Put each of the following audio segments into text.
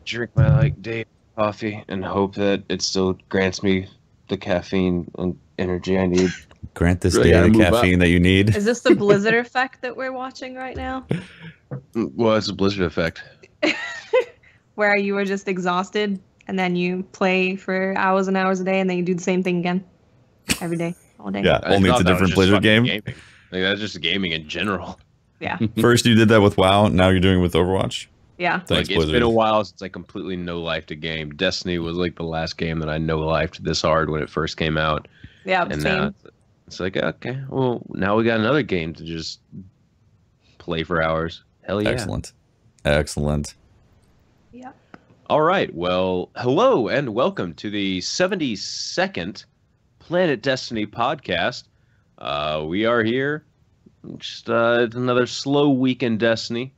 Drink my day coffee and hope that it still grants me the caffeine and energy I need. Grant this Really day gotta the move caffeine that you need. Is this the blizzard effect that we're watching right now? Well, it's a blizzard effect. Where you were just exhausted and then you play for hours and hours a day and then you do the same thing again every day, all day. Yeah, only it's a different Blizzard game. Gaming. Like, that's just gaming in general. Yeah. First you did that with WoW, now you're doing it with Overwatch. Yeah. Thanks, Like, it's been a while since I completely no-lifed a game. Destiny was like the last game that I no-lifed this hard when it first came out. Yeah, And same. now it's like, okay, well, now we got another game to just play for hours. Hell yeah. Excellent. Excellent. Yeah. All right. Well, hello and welcome to the 72nd Planet Destiny podcast. We are here. Just another slow week in Destiny.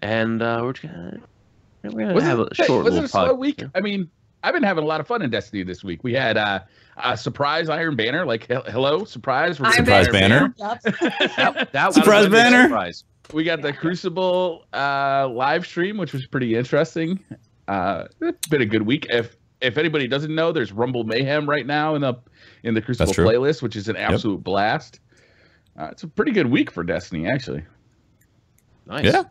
And we're gonna have a short was little it a slow pod- week? I mean, I've been having a lot of fun in Destiny this week. We had a surprise Iron Banner. Like, hello, surprise. Iron Surprise banner. Yep. That Surprise was a big banner? Surprise. We got the Crucible live stream, which was pretty interesting. It's been a good week. If anybody doesn't know, there's Rumble Mayhem right now in the Crucible true. playlist, which is an absolute blast. It's a pretty good week for Destiny, actually. Nice. Yeah.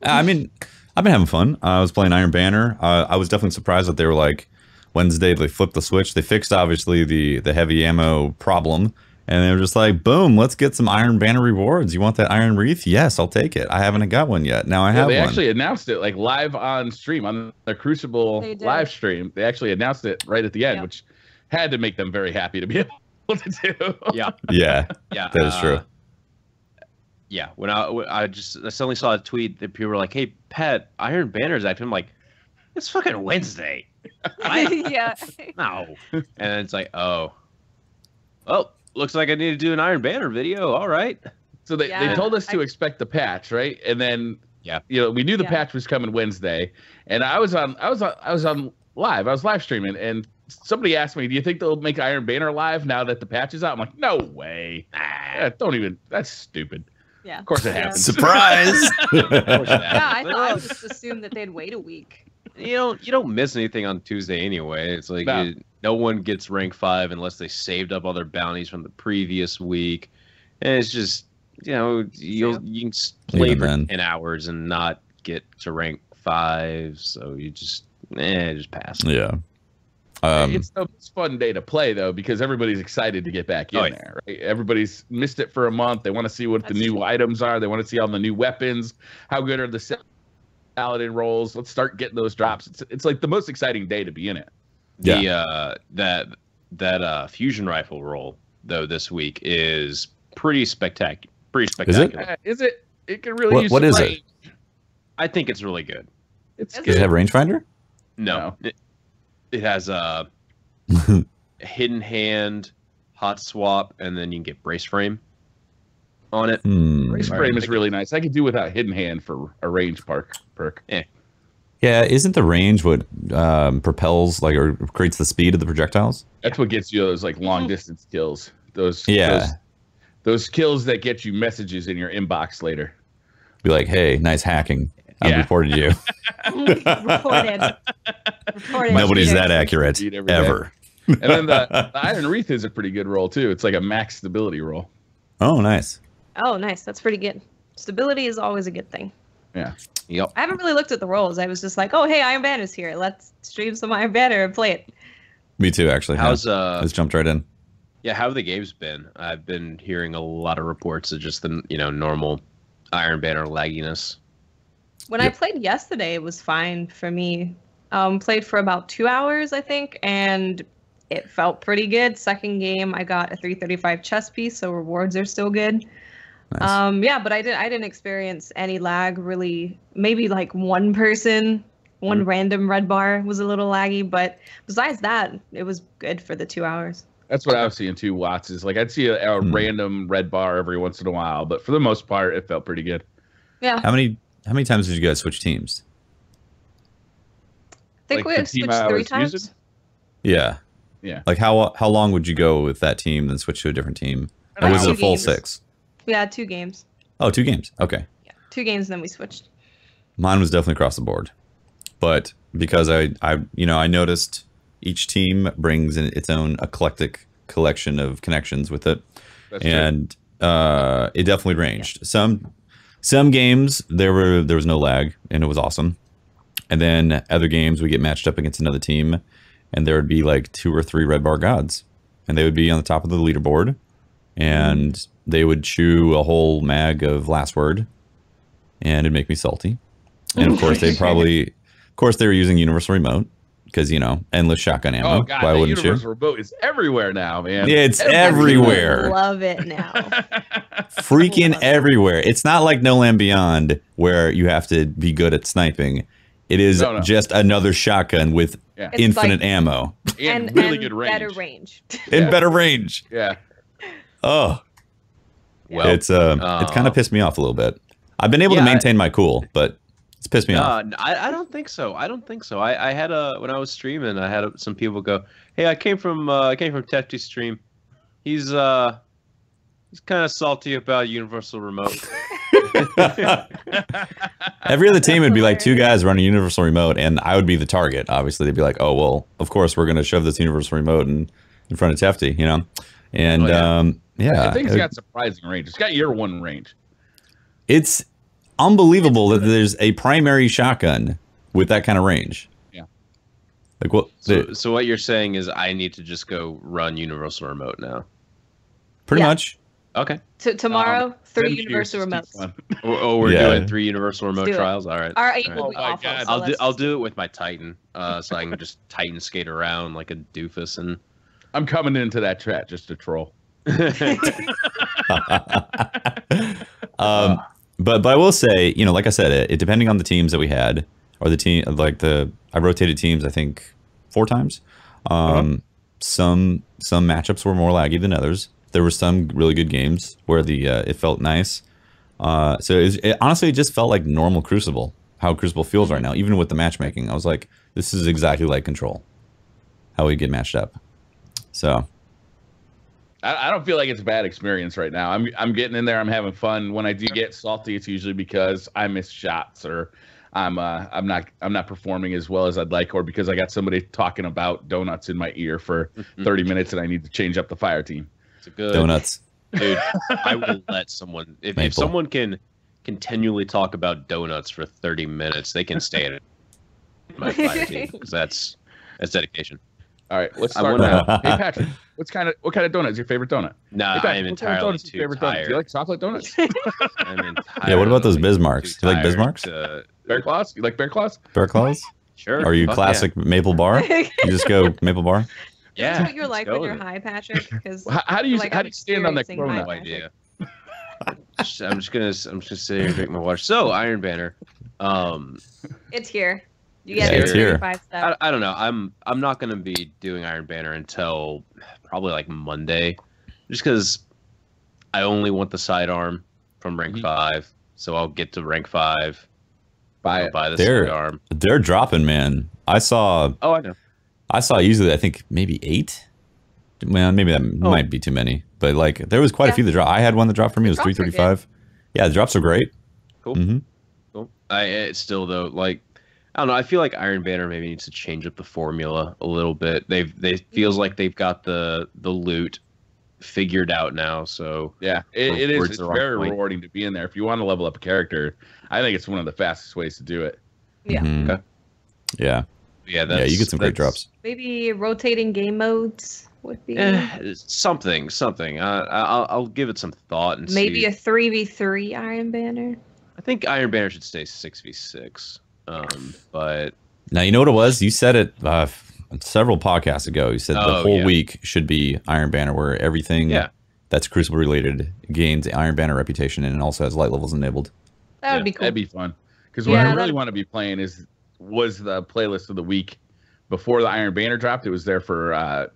I mean, I've been having fun. I was playing Iron Banner. I was definitely surprised that they were like, Wednesday, they flipped the switch. They fixed, obviously, the heavy ammo problem. And they were just like, boom, let's get some Iron Banner rewards. You want that Iron Wreath? Yes, I'll take it. I haven't got one yet. Now I have They one. actually announced it like live on stream on the Crucible They did. live stream. They actually announced it right at the end, Yep. which had to make them very happy to be able to do. Yeah. Yeah, Yeah. that is true. Yeah. When I suddenly saw a tweet that people were like, "Hey, Pat, Iron Banner's active." I'm like, it's fucking Wednesday. Yeah. No. And it's like, oh, looks like I need to do an Iron Banner video. All right. So they Yeah, told us to expect the patch, right? And then we knew the Yeah. patch was coming Wednesday, and I was on live. I was live streaming, and somebody asked me, "Do you think they'll make Iron Banner live now that the patch is out?" I'm like, "No way! Don't even. That's stupid." Yeah. Of course it Yeah. happens. Surprise! Yeah, I just assumed that they'd wait a week. You don't miss anything on Tuesday anyway. It's like No. no one gets rank 5 unless they saved up all their bounties from the previous week, and it's just you can play Even for then. 10 hours and not get to rank 5, so you just pass. Yeah. It's a fun day to play though because everybody's excited to get back in Oh, yeah. there. Right? Everybody's missed it for a month. They want to see what the That's new true. items are. They want to see all the new weapons. How good are the paladin rolls? Let's start getting those drops. It's like the most exciting day to be in it. The that fusion rifle roll though this week is pretty spectacular. Pretty spectacular. Is it? It can really use What some is it? range. I think it's really good. It's Does Does it have rangefinder? No, it has a hidden hand, hot swap, and then you can get brace frame on it. Race All frame right. is really nice. I could do without hidden hand for a range perk. Yeah, isn't the range what propels or creates the speed of the projectiles? That's what gets you those like long distance kills. Those kills that get you messages in your inbox later. Be like, hey, nice hacking. I've Yeah. reported you. Reported. Nobody's that accurate Beat every ever. And then the Iron Wreath is a pretty good roll too. It's like a max stability roll. Oh, nice. Oh, nice. That's pretty good. Stability is always a good thing. Yeah. Yep. I haven't really looked at the rolls. I was just like, oh, hey, Iron Banner's here. Let's stream some Iron Banner and play it. Me too, actually. How's Yeah. Just jumped right in. how have the games been? I've been hearing a lot of reports of just the normal Iron Banner lagginess. When I played yesterday, it was fine for me. Played for about 2 hours, I think, and it felt pretty good. Second game, I got a 335 chess piece, so rewards are still good. Nice. Yeah, but I didn't experience any lag really. Maybe like one random red bar was a little laggy, but besides that, it was good for the 2 hours. That's what I was seeing too, Watts. Is like I'd see a random red bar every once in a while, but for the most part, it felt pretty good. Yeah, How many times did you guys switch teams? I think Like we the team switched I 3 was times. using? Yeah. Yeah. Like how long would you go with that team, then switch to a different team? Or About was it a 2 full games. 6? Yeah, 2 games. Oh, 2 games. Okay. Yeah, 2 games, then we switched. Mine was definitely across the board. but because I noticed each team brings in its own eclectic collection of connections with it. That's and it definitely ranged. Some games there was no lag and it was awesome, and then other games we get matched up against another team, and there would be like 2 or 3 red bar gods, and they would be on the top of the leaderboard, and they would chew a whole mag of last word, and it'd make me salty. And of course they were using universal remote. Because, endless shotgun ammo. Oh, God, why the wouldn't you? universal remote is everywhere now, man. Yeah, it's everywhere. I love it now. Freaking everywhere. It's not like No Land Beyond where you have to be good at sniping. It is just another shotgun with infinite ammo. And really good range. Better range. Better range. Yeah. Oh. Well, it's kind of pissed me off a little bit. I've been able to maintain my cool, but it's pissed me off. I don't think so. I had when I was streaming, I had some people go, "Hey, I came from Tefty's stream. He's kind of salty about universal remote." Every other team would be like 2 guys running universal remote, and I would be the target. Obviously, they'd be like, "Oh well, of course we're going to shove this universal remote in front of Tefty," And I think it's got surprising range. It's got year 1 range. It's unbelievable that there's a primary shotgun with that kind of range. Yeah. Like what? So what you're saying is I need to just go run universal remote now. Pretty much. Okay. Tomorrow, 3 universal remotes. We're doing 3 universal remote trials. All right. All right. Oh my God. I'll do it with my Titan, so I can just Titan skate around like a doofus. And I'm coming into that chat just to troll. But I will say, like I said, it depending on the teams that we had, or the team, I rotated teams, I think 4 times. Some matchups were more laggy than others. There were some really good games where it felt nice. So honestly, it just felt like normal Crucible, how Crucible feels right now. Even with the matchmaking, I was like, this is exactly like Control, how we get matched up. So. I don't feel like it's a bad experience right now. I'm getting in there. I'm having fun. When I do get salty, it's usually because I miss shots, or I'm not performing as well as I'd like, or because I got somebody talking about donuts in my ear for 30 minutes and I need to change up the fire team. It's a good donuts, dude. I will let someone if someone can continually talk about donuts for 30 minutes, they can stay at my fire team, because that's dedication. All right, let's start now. Hey Patrick, what kind of donut is your favorite donut? Nah, I am entirely too tired. Do you like chocolate donuts? I'm entirely yeah, what about those Bismarcks? Do you like Bismarcks? Bear Claws? You like Bear Claws? Bear Claws? Sure. Are you classic maple bar? You just go maple bar? Yeah. That's what you're like when you're high, Patrick. How do you stand on that corona? No idea. I'm just gonna sit here and drink my water. So Iron Banner, it's here. You get it's here. I don't know. I'm not gonna be doing Iron Banner until probably like Monday, just because I only want the sidearm from rank 5. So I'll get to rank 5. Buy the sidearm. They're dropping, man. I saw. Oh, I know. I saw easily, I think maybe 8. Well, maybe that might be too many, but like there was quite a few that dropped. I had one that dropped for me. It was 335. Yeah, the drops are great. Cool. Cool. It's still though, like, I don't know. I feel like Iron Banner maybe needs to change up the formula a little bit. They feels like they've got the loot figured out now. So yeah, it is. It's very rewarding to be in there. If you want to level up a character, I think it's one of the fastest ways to do it. Yeah. Okay. Yeah. Yeah. You get some great drops. Maybe rotating game modes would be something. I'll give it some thought and maybe see. A 3v3 Iron Banner. I think Iron Banner should stay 6v6. But now you know what it was. You said it several podcasts ago. You said the whole week should be Iron Banner, where everything that's Crucible related gains Iron Banner reputation and also has light levels enabled. That would be cool. That'd be fun. Because what I really want to be playing was the playlist of the week before the Iron Banner dropped. It was there for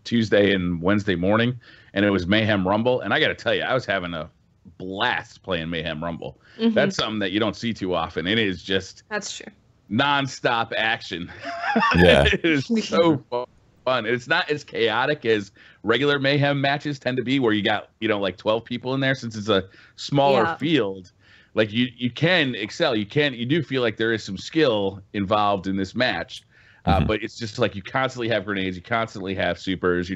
Tuesday and Wednesday morning, and it was Mayhem Rumble. And I got to tell you, I was having a blast playing Mayhem Rumble. That's something that you don't see too often. It is just non-stop action. Yeah. It is so fun. It's not as chaotic as regular Mayhem matches tend to be, where you got like 12 people in there, since it's a smaller field. like you can excel. You do feel like there is some skill involved in this match, but it's just like you constantly have grenades, you constantly have supers.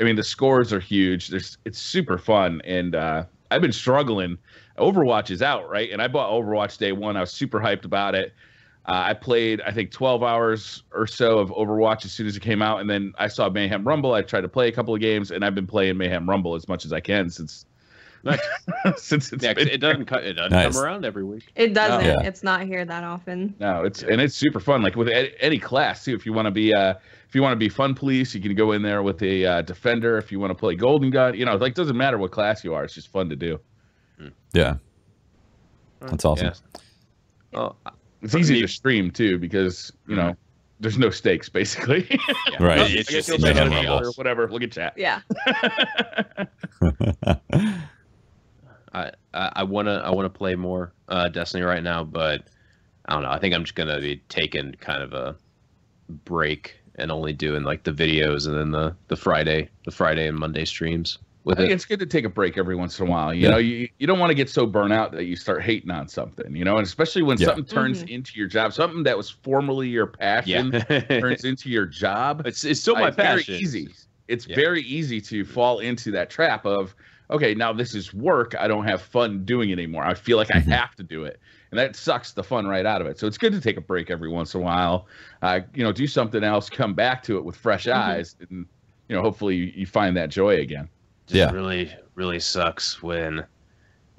I mean, the scores are huge. It's super fun, and I've been struggling. Overwatch is out, right? And I bought Overwatch day one. I was super hyped about it. I played, I think, 12 hours or so of Overwatch as soon as it came out, and then I saw Mayhem Rumble. I tried to play a couple of games, and I've been playing Mayhem Rumble as much as I can since it doesn't come around every week. It doesn't. Yeah. It's not here that often. No, it's super fun. Like with any class too. If you want to be fun police, you can go in there with a defender. If you want to play golden gun, like doesn't matter what class you are. It's just fun to do. Yeah, that's awesome. Yeah. Oh, it's easy to stream too because there's no stakes basically. Right. It's just or whatever. Look at chat. Yeah. I wanna play more Destiny right now, but I don't know. I think I'm just gonna be taking kind of a break and only doing like the videos and then the Friday and Monday streams. I think it's good to take a break every once in a while. You know, you don't want to get so burnt out that you start hating on something, and especially when something turns into your job, something that was formerly your passion turns into your job. It's still my passion. Very easy. It's very easy to fall into that trap of, okay, now this is work. I don't have fun doing it anymore. I feel like I have to do it. And that sucks the fun right out of it. So it's good to take a break every once in a while, do something else, come back to it with fresh eyes, and, hopefully you find that joy again. Just really, really sucks when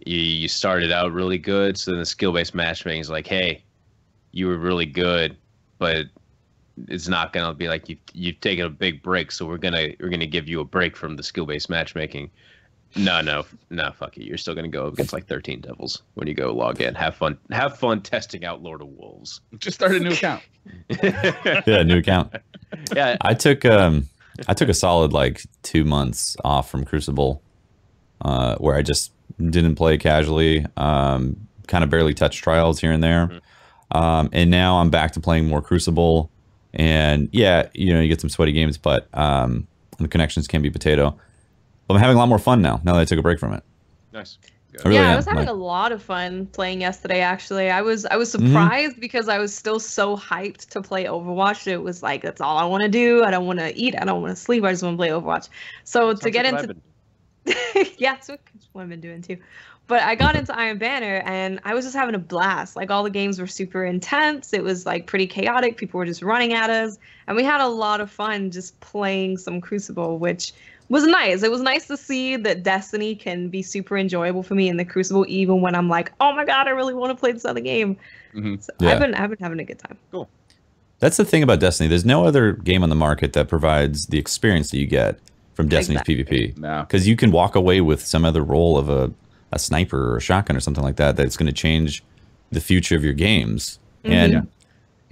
you started out really good. So then the skill-based matchmaking is like, hey, you were really good, but it's not gonna be like you've taken a big break, so we're gonna give you a break from the skill-based matchmaking. No, fuck it. You're still gonna go against like 13 devils when you go log in. Have fun testing out Lord of Wolves. Just start a new account. Yeah, new account. Yeah, I took a solid like 2 months off from Crucible, where I just didn't play casually, kind of barely touched trials here and there, and now I'm back to playing more Crucible. And you get some sweaty games, but the connections can be potato. But I'm having a lot more fun now that I took a break from it. Nice. I was having a lot of fun playing yesterday, actually. I was surprised because I was still so hyped to play Overwatch. It was like, that's all I want to do. I don't want to eat. I don't want to sleep. I just want to play Overwatch. So to get into... yeah, that's what I've been doing too. But I got into Iron Banner, and I was just having a blast. Like, all the games were super intense. It was, like, pretty chaotic. People were just running at us. And we had a lot of fun just playing some Crucible, which was nice. It was nice to see that Destiny can be super enjoyable for me in the Crucible, even when I'm like, oh my god, I really want to play this other game. So I've been having a good time. Cool. That's the thing about Destiny. There's no other game on the market that provides the experience that you get from Destiny's PvP. No. Because you can walk away with some other role of a sniper or a shotgun or something like that that's going to change the future of your games. And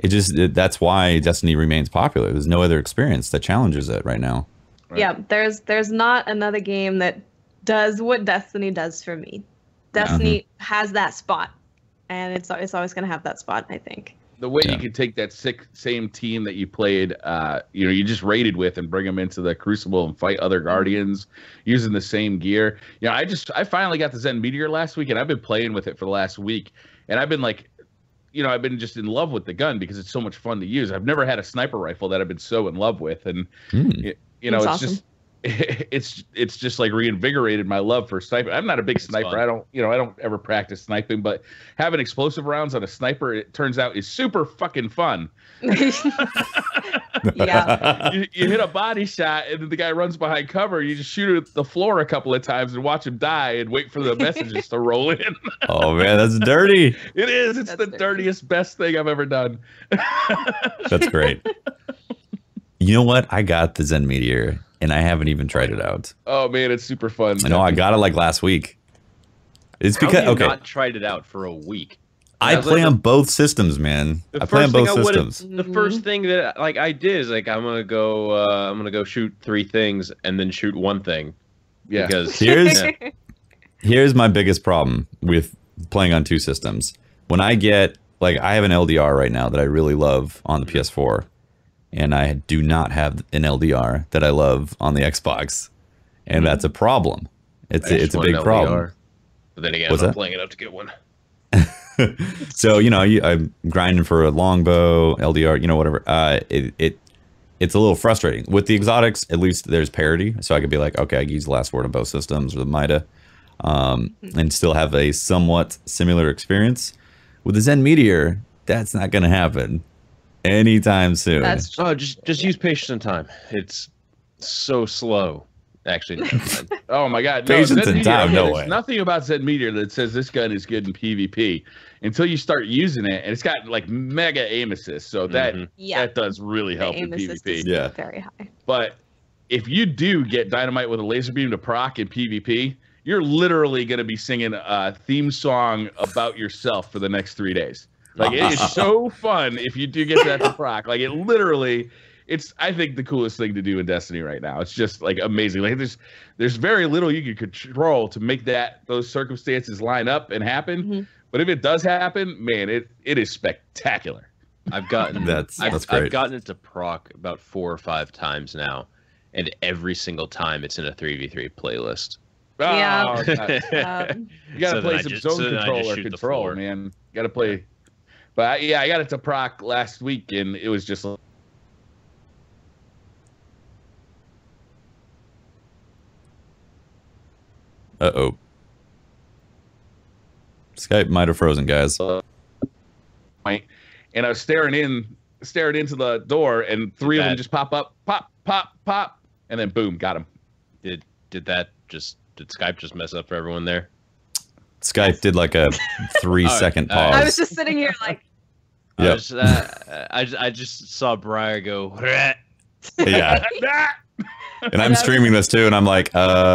that's why Destiny remains popular. There's no other experience that challenges it right now. Right. Yeah, there's not another game that does what Destiny dodoes for me. Destiny has that spot, and it's always going to have that spot, I think. The way you can take that same team that you played, you just raided with, and bring them into the Crucible and fight other Guardians using the same gear. I finally got the Zen Meteor last week, and I've been playing with it for the last week, and I've been like, I've been just in love with the gun because it's so much fun to use. I've never had a sniper rifle that I've been so in love with, and it's awesome. it's just like reinvigorated my love for sniping. I'm not a big sniper. I don't ever practice sniping, but having explosive rounds on a sniper, it turns out, is super fucking fun. Yeah. You hit a body shot, and then the guy runs behind cover. You just shoot at the floor a couple of times and watch him die, and wait for the messages to roll in. Oh man, that's dirty. It is. It's the dirtiest, best thing I've ever done. That's great. You know what? I got the Zen Meteor, and I haven't even tried it out. Oh man, it's super fun. I know. I got it like last week. It's because How have you not tried it out for a week? I play on both systems, man. I play on both systems. The first thing that I did is like I'm gonna go shoot 3 things and then shoot 1 thing. Yeah. Because here's my biggest problem with playing on 2 systems. When I get I have an LDR right now that I really love on the PS4, and I do not have an LDR that I love on the Xbox, and that's a problem. It's a big problem. But then again, I'm not playing enough to get one. So I'm grinding for a longbow, LDR, whatever. It's a little frustrating with the exotics. At least there's parity, so I could be like, okay, I can use the last word on both systems or the Mida, and still have a somewhat similar experience. With the Zen Meteor, that's not going to happen anytime soon. Just use patience and time. It's so slow. Actually, oh my God! Patience and time, no way. There's nothing about Zen Meteor that says this gun is good in PvP until you start using it, and it's got like mega aim assist, so that does really help in PvP. Yeah, very high. But if you do get dynamite with a laser beam to proc in PvP, you're literally going to be singing a theme song about yourself for the next 3 days. Like it is so fun if you do get that to proc. Like it literally. It's, I think, the coolest thing to do in Destiny right now. It's just like amazing. Like there's very little you can control to make those circumstances line up and happen. Mm-hmm. But if it does happen, man, it is spectacular. I've gotten that's great. I've gotten it to proc about 4 or 5 times now, and every single time it's in a 3v3 playlist. Yeah, you gotta play some zone control, man. You gotta play. But I got it to proc last week, and it was just. Uh-oh. Skype might have frozen, guys. And I was staring into the door, and 3 of them just pop up, pop, pop, pop, and then boom, got him. Did Skype just mess up for everyone there? Skype did like a 3-second pause. I was just sitting here like. Yep. I just saw Briar go. Yeah. And I'm streaming this too, and I'm like,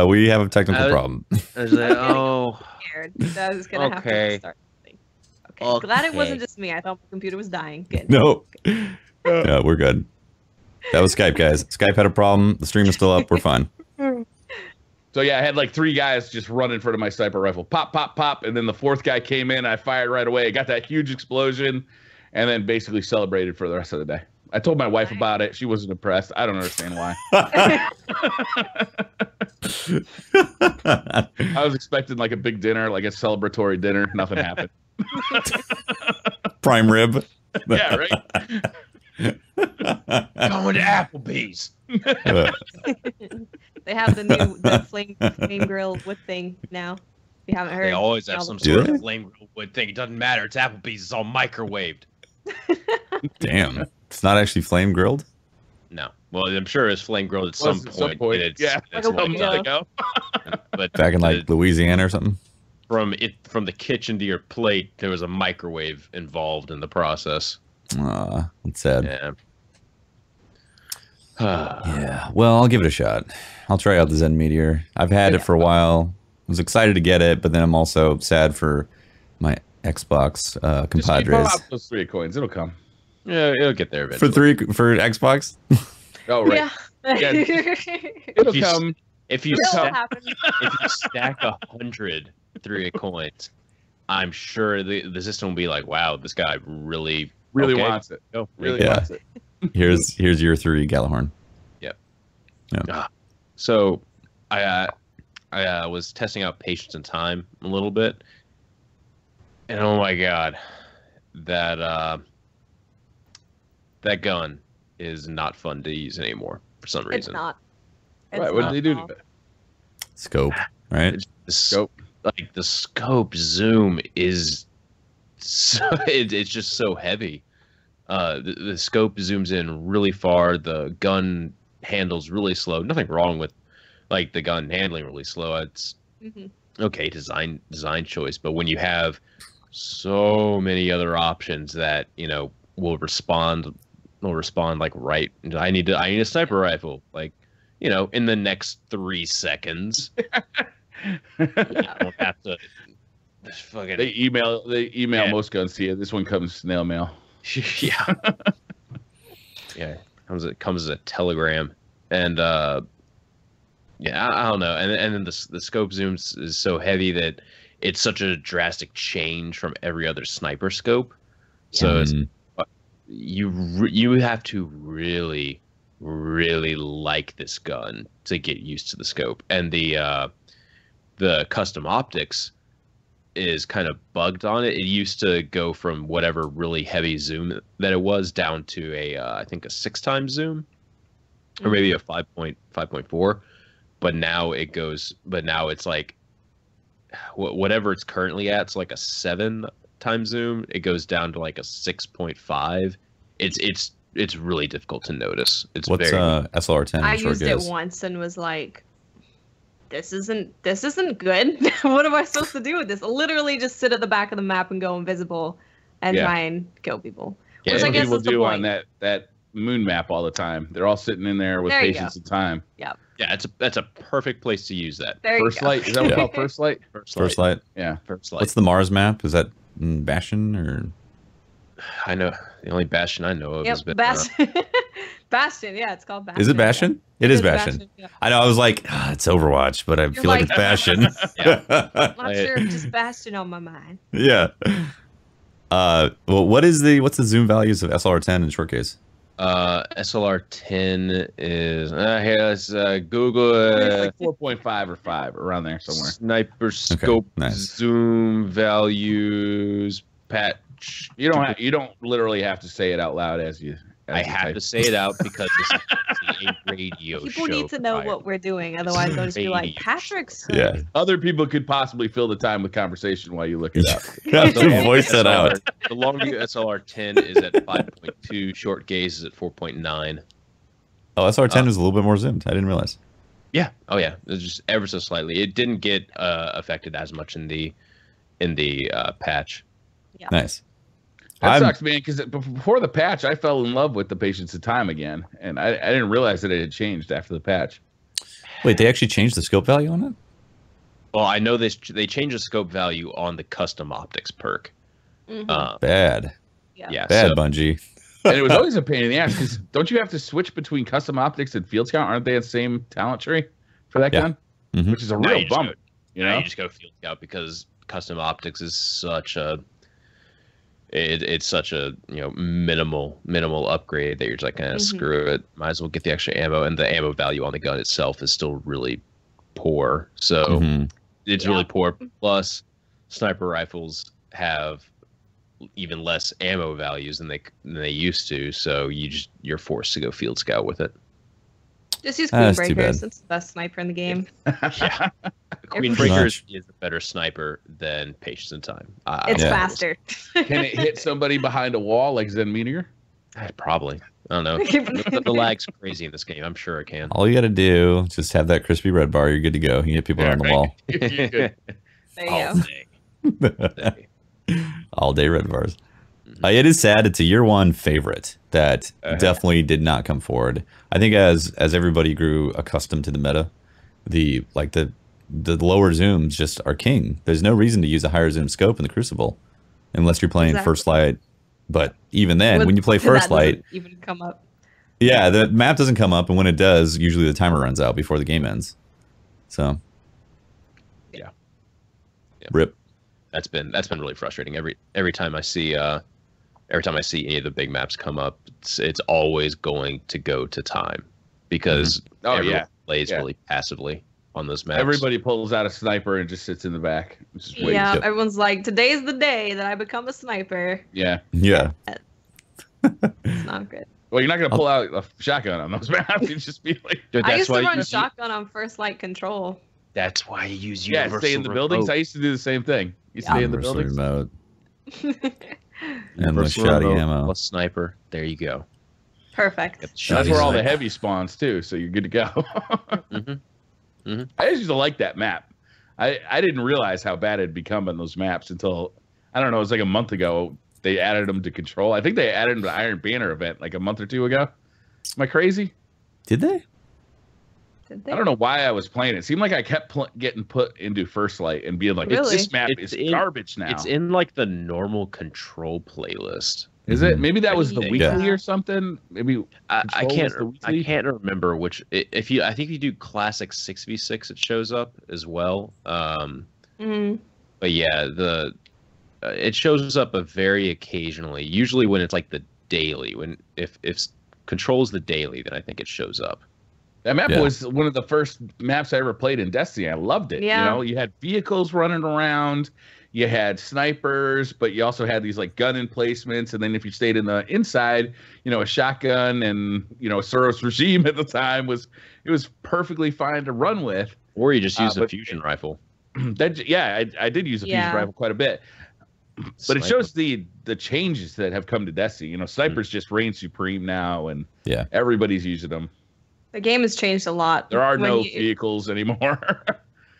we have a technical problem. I was like, oh. I was gonna have to start something. Okay. Glad it wasn't just me. I thought my computer was dying. Good. No. Yeah, we're good. That was Skype, guys. Skype had a problem. The stream is still up. We're fine. So yeah, I had like 3 guys just run in front of my sniper rifle. Pop, pop, pop. And then the 4th guy came in. I fired right away. Got that huge explosion, and then basically celebrated for the rest of the day. I told my wife about it. She wasn't impressed. I don't understand why. I was expecting like a big dinner, like a celebratory dinner. Nothing happened. Prime rib. Yeah, right. Going to Applebee's. They have the flame grill wood thing now. If you haven't heard. They always have some sort of flame grill wood thing. It doesn't matter. It's Applebee's. It's all microwaved. Damn. It's not actually flame grilled? No. Well, I'm sure it's flame grilled at some point. Yeah, it's a long time ago. But back in like Louisiana or something? From the kitchen to your plate, there was a microwave involved in the process. That's sad. Yeah. Yeah. Well, I'll give it a shot. I'll try out the Zen Meteor. I've had it for a while. I was excited to get it, but then I'm also sad for my Xbox compadres. Just keep those 3 coins. It'll come. Yeah, it'll get there eventually. For Xbox? Oh, right. Yeah. It'll come. If you stack 100 3 coins, I'm sure the system will be like, wow, this guy really wants it. Wants it. Here's your 3 Galahorn. Yep. Yeah. So I was testing out patience and time a little bit, and oh my god, that gun is not fun to use anymore for some reason. It's not. Right, what did they do to it? Scope, right? The scope. Like the scope zoom is so, it's just so heavy. The scope zooms in really far. The gun handles really slow. Nothing wrong with like the gun handling really slow. It's okay design choice, but when you have so many other options that will respond like right. I need a sniper rifle like in the next 3 seconds. I don't have to. Fucking. They email most guns to you. This one comes snail mail. Yeah. Yeah. It comes as a telegram, and I don't know. And then the scope zooms is so heavy that it's such a drastic change from every other sniper scope. So it's, you have to really like this gun to get used to the scope, and the custom optics is kind of bugged on it. It used to go from whatever really heavy zoom that it was down to a I think a 6x zoom, or maybe a 5.4. But now it's like whatever it's currently at. It's like a 7x zoom. It goes down to like a 6.5. It's really difficult to notice. It's what's SLR10? I used it once and was like, this isn't good. What am I supposed to do with this? Literally just sit at the back of the map and go invisible and try and kill people. Yeah, which I guess people is the do point. on that moon map all the time. They're all sitting in there with patience and time. Yeah. Yeah, that's a perfect place to use that. There First you go. light, is that what it's called? First light? First light. Yeah. First light. What's the Mars map? Is that Bastion or? I know the only Bastion I know of Yep, has been Bastion. Bastion, yeah, it's called Bastion. Is it Bastion? Yeah. It is Bastion. Yeah. I know. I was like, it's Overwatch, but I feel like it's Bastion. I'm not sure if just Bastion on my mind. Yeah. Well, what's the zoom values of SLR10 in short case? SLR10 is here. Let's Google It's like 4.5 or 5 around there somewhere. sniper scope nice. zoom values patch. You don't literally have to say it out loud as you. I have to say it out because this is a radio show. People need to know what we're doing, otherwise they'll just be like, Radio Patrick's. Yeah. Other people could possibly fill the time with conversation while you look it up. You have to voice that out. The long view SLR10 is at 5.2. Short gaze is at 4.9. Oh, SLR10 is a little bit more zoomed. I didn't realize. Yeah. Oh yeah. It's just ever so slightly. It didn't get affected as much in the patch. Yeah. Nice. That sucks, man, because before the patch, I fell in love with the patience of time again, and I didn't realize that it had changed after the patch. Wait, they actually changed the scope value on it? Well, I know they changed the scope value on the custom optics perk. Bad. Yeah. Bad, So, Bungie. And it was always a pain in the ass, because don't you have to switch between custom optics and field scout? Aren't they the same talent tree for that gun? Mhm. Which is a No, real you just bummer. You know? you just go field scout because custom optics is such a it's such a minimal upgrade that you're just like screw it, might as well get the extra ammo, and the ammo value on the gun itself is still really poor, so it's really poor. Plus sniper rifles have even less ammo values than they used to, so you're forced to go field scout with it. Just use That's too bad. Queenbreakers. It's the best sniper in the game. Yeah. Queenbreakers is a better sniper than Patience and Time. It's faster. Can it hit somebody behind a wall like Zen Meteor? Probably. I don't know. The lag's crazy in this game. I'm sure it can. All you got to do is just have that crispy red bar. You're good to go. You can get people around the wall. There you All go. day. All day red bars. It is sad. It's a year one favorite that definitely did not come forward. I think as everybody grew accustomed to the meta, the lower zooms just are king. There's no reason to use a higher zoom scope in the Crucible unless you're playing First Light. But even then, when you play First Light, even come up. Yeah, the map doesn't come up, and when it does, usually the timer runs out before the game ends. So, yeah. Rip. That's been really frustrating. Every time I see any of the big maps come up, it's always going to go to time because everyone plays really passively on those maps. Everybody pulls out a sniper and just sits in the back. Just waits. Yeah, everyone's like, today's the day that I become a sniper. Yeah. It's not good. Well, you're not going to pull out a shotgun on those maps. You just be like... Dude, I used to run shotgun on First Light control. That's why you use universal stay in the buildings. I used to do the same thing. You stay in the buildings. Remote. And the shotty ammo. Plus sniper. There you go. Perfect. That's where all the heavy spawns too, so you're good to go. I just used to like that map. I didn't realize how bad it had become on those maps until, I don't know, it was like a month ago. They added them to Control. I think they added them to the Iron Banner event like a month or two ago. Am I crazy? Did they? I don't know why I was playing it. It seemed like I kept getting put into First Light and being like, this map is garbage now. It's in like the normal Control playlist. Is it? Maybe that was the weekly or something. Maybe I can't remember which. I think if you do classic 6v6, it shows up as well. But yeah, it shows up very occasionally. Usually when it's like the daily. If Control's the daily, then I think it shows up. That map was one of the first maps I ever played in Destiny. I loved it. Yeah. You know, you had vehicles running around, you had snipers, but you also had these like gun emplacements. And then if you stayed in the inside, you know, a shotgun and, you know, Soros regime at the time was perfectly fine to run with. Or you just use a fusion rifle. I did use a fusion rifle quite a bit. But it shows the changes that have come to Destiny. You know, snipers just reign supreme now, and everybody's using them. The game has changed a lot. There are no vehicles anymore.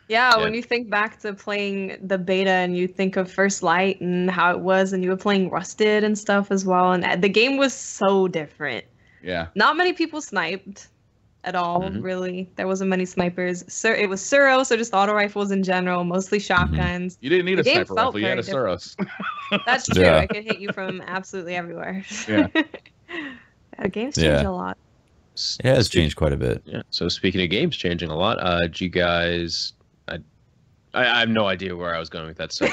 When you think back to playing the beta and you think of First Light and how it was, and you were playing Rusted and stuff as well, and the game was so different. Yeah. Not many people sniped at all, really. There wasn't many snipers. It was Sparrow, so just auto rifles in general, mostly shotguns. You didn't need a sniper rifle, you had a Soros. That's true. I could hit you from absolutely everywhere. Yeah. The game's changed a lot. It has changed quite a bit. Yeah. So speaking of games changing a lot, did you guys? I have no idea where I was going with that. So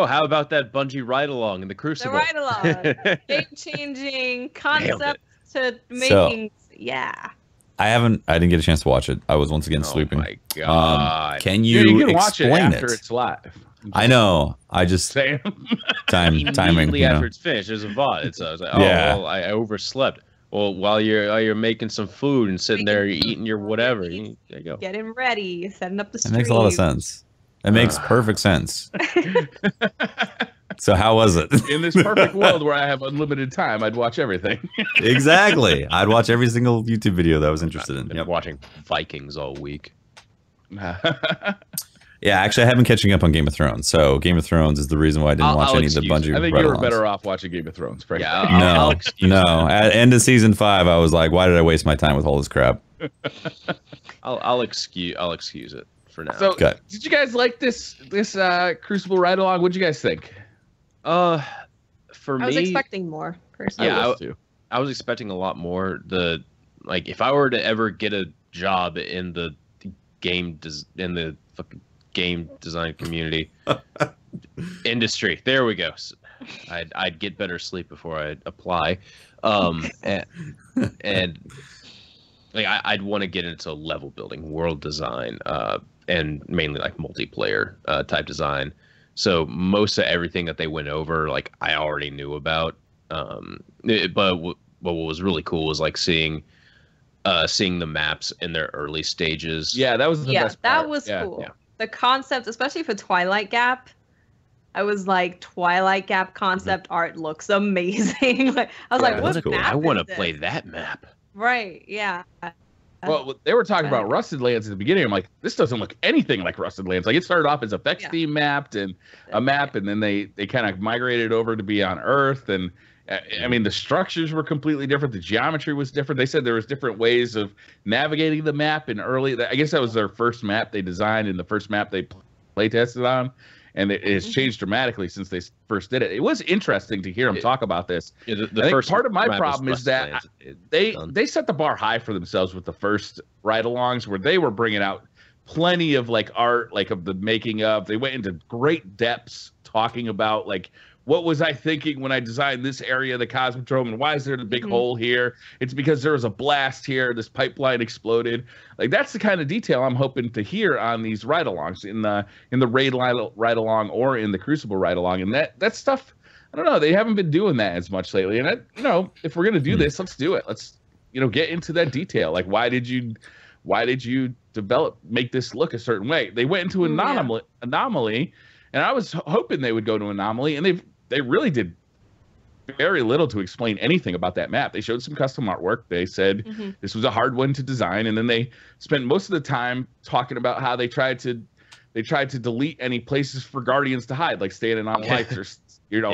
how about that Bungie ride along in the Crucible? The ride along, game changing concept to making. I didn't get a chance to watch it. I was once again sleeping. Oh my god! Can you can watch it explain after it's live? I know. I just timing. Immediately You know? after it's finished, there's a VOD. I was like, well, I overslept. Well, while you're making some food and sitting there eating your whatever, you go getting ready, setting up the stream. It makes a lot of sense. It makes perfect sense. So how was it? In this perfect world where I have unlimited time, I'd watch everything. Exactly. I'd watch every single YouTube video that I was interested in. Yep. Watching Vikings all week. Yeah, actually, I have been catching up on Game of Thrones. So Game of Thrones is the reason why I didn't watch any of the Bungie. I think you were better off watching Game of Thrones. Frankly. Yeah, no. At end of season 5, I was like, why did I waste my time with all this crap? I'll excuse it for now. So, did you guys like this Crucible ride along? What did you guys think? For me, I was expecting more. Personally. Yeah, I was expecting a lot more. If I were to ever get a job in the game design community industry, there we go. I'd get better sleep before I'd apply, and like I'd want to get into level building, world design, and mainly like multiplayer type design. So most of everything that they went over, like I already knew about. But what was really cool was like seeing the maps in their early stages. Yeah, that was the best part. That was cool. Yeah. The concept, especially for Twilight Gap, I was like, Twilight Gap concept art looks amazing. Like, I was like, what cool. map I want to is play this? that map. Right, yeah. Well, they were talking about Rusted Lands at the beginning. I'm like, this doesn't look anything like Rusted Lands. Like, it started off as a Vex theme map, and then they kind of migrated over to be on Earth. And I mean, the structures were completely different. The geometry was different. They said there was different ways of navigating the map. And I guess that was their first map they designed and the first map they play tested on. And it has changed dramatically since they first did it. It was interesting to hear them talk about this. Yeah, I think part of my problem is that they set the bar high for themselves with the first ride-alongs, where they were bringing out plenty of like art, like of the making of. They went into great depths talking about like, what was I thinking when I designed this area of the Cosmodrome, and why is there the big hole here? It's because there was a blast here. This pipeline exploded. Like, that's the kind of detail I'm hoping to hear on these ride-alongs in the Raid ride-along or in the Crucible ride-along. And that stuff, I don't know. They haven't been doing that as much lately. And if we're gonna do this, let's do it. Let's get into that detail. Like, why did you make this look a certain way? They went into anomaly, and I was hoping they would go to anomaly, and they really did very little to explain anything about that map. They showed some custom artwork. They said this was a hard one to design, and then they spent most of the time talking about how they tried to delete any places for Guardians to hide, like standing on lights or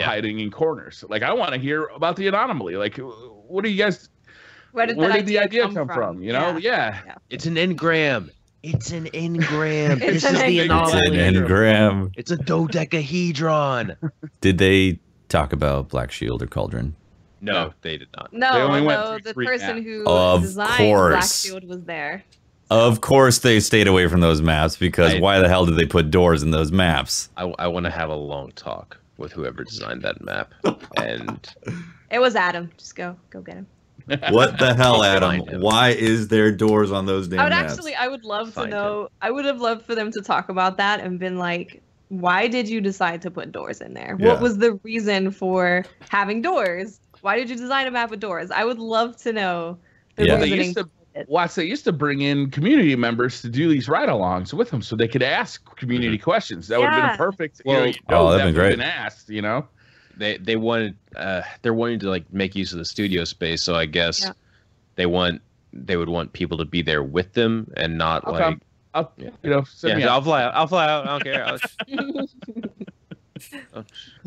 hiding in corners. Like, I want to hear about the anomaly. Like, what do you guys? Where did the idea come from? Yeah. It's an engram. It's an engram. It's This is the anomaly. It's an engram. It's a dodecahedron. Did they talk about Black Shield or Cauldron? No, they did not. No, the person who designed Black Shield was there. Of course they stayed away from those maps, because why the hell did they put doors in those maps? I want to have a long talk with whoever designed that map. And it was Adam. Just go get him. What the hell, I'll Adam? find him. Why is there doors on those damn maps? I would love to Find know. I would have loved for them to talk about that and been like, why did you decide to put doors in there? Yeah. What was the reason for having doors? Why did you design a map with doors? I would love to know the Yeah. They reasoning. used to bring in community members to do these ride-alongs with them so they could ask community questions. That would have been Yeah. perfect. Well, that'd that'd been great. Been asked, you know. They wanted they're wanting to like make use of the studio space, so I guess Yeah. they would want people to be there with them and not I'll like come. I'll, Yeah. you know, send me yeah, out. I'll fly out. I'll fly out. I don't care.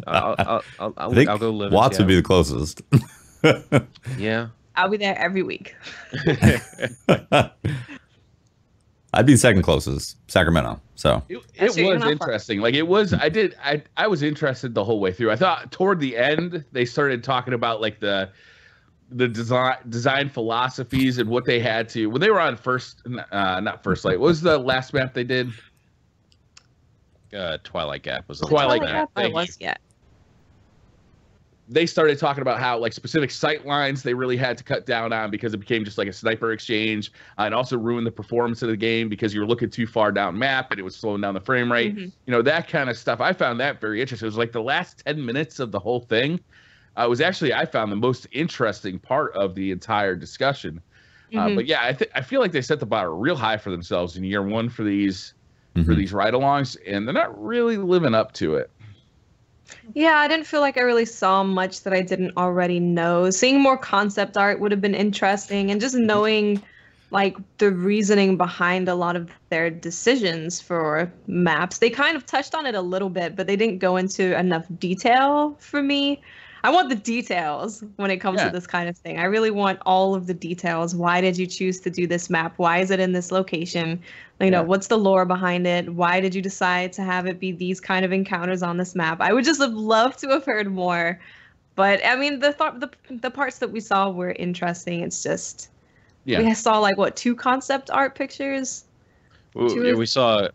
I'll go live. in Watts would be Seattle. the closest. Yeah. I'll be there every week. I'd be second closest, Sacramento. So It Actually, you're was not far. interesting. Like it was. I was interested the whole way through. I thought toward the end they started talking about like the design philosophies and what they had to when they were on not first light. What was the last map they did? Twilight Gap was the Twilight last Gap. map. I Thank was yet. They started talking about how like specific sight lines they really had to cut down on because it became just like a sniper exchange, and also ruined the performance of the game because you were looking too far down map and it was slowing down the frame rate. Mhm. You know, that kind of stuff. I found that very interesting. It was like the last 10 minutes of the whole thing. Was actually I found the most interesting part of the entire discussion. Mhm. But yeah, I feel like they set the bar real high for themselves in year one for these Mhm. ride-alongs, and they're not really living up to it. Yeah, I didn't feel like I really saw much that I didn't already know. Seeing more concept art would have been interesting, and just knowing like the reasoning behind a lot of their decisions for maps. They kind of touched on it a little bit, but they didn't go into enough detail for me. I want the details when it comes Yeah. to this kind of thing. I really want all of the details. Why did you choose to do this map? Why is it in this location? You know, Yeah. what's the lore behind it? Why did you decide to have it be these kind of encounters on this map? I would just have loved to have heard more. But I mean, the parts that we saw were interesting. It's just we saw like what, 2 concept art pictures? We saw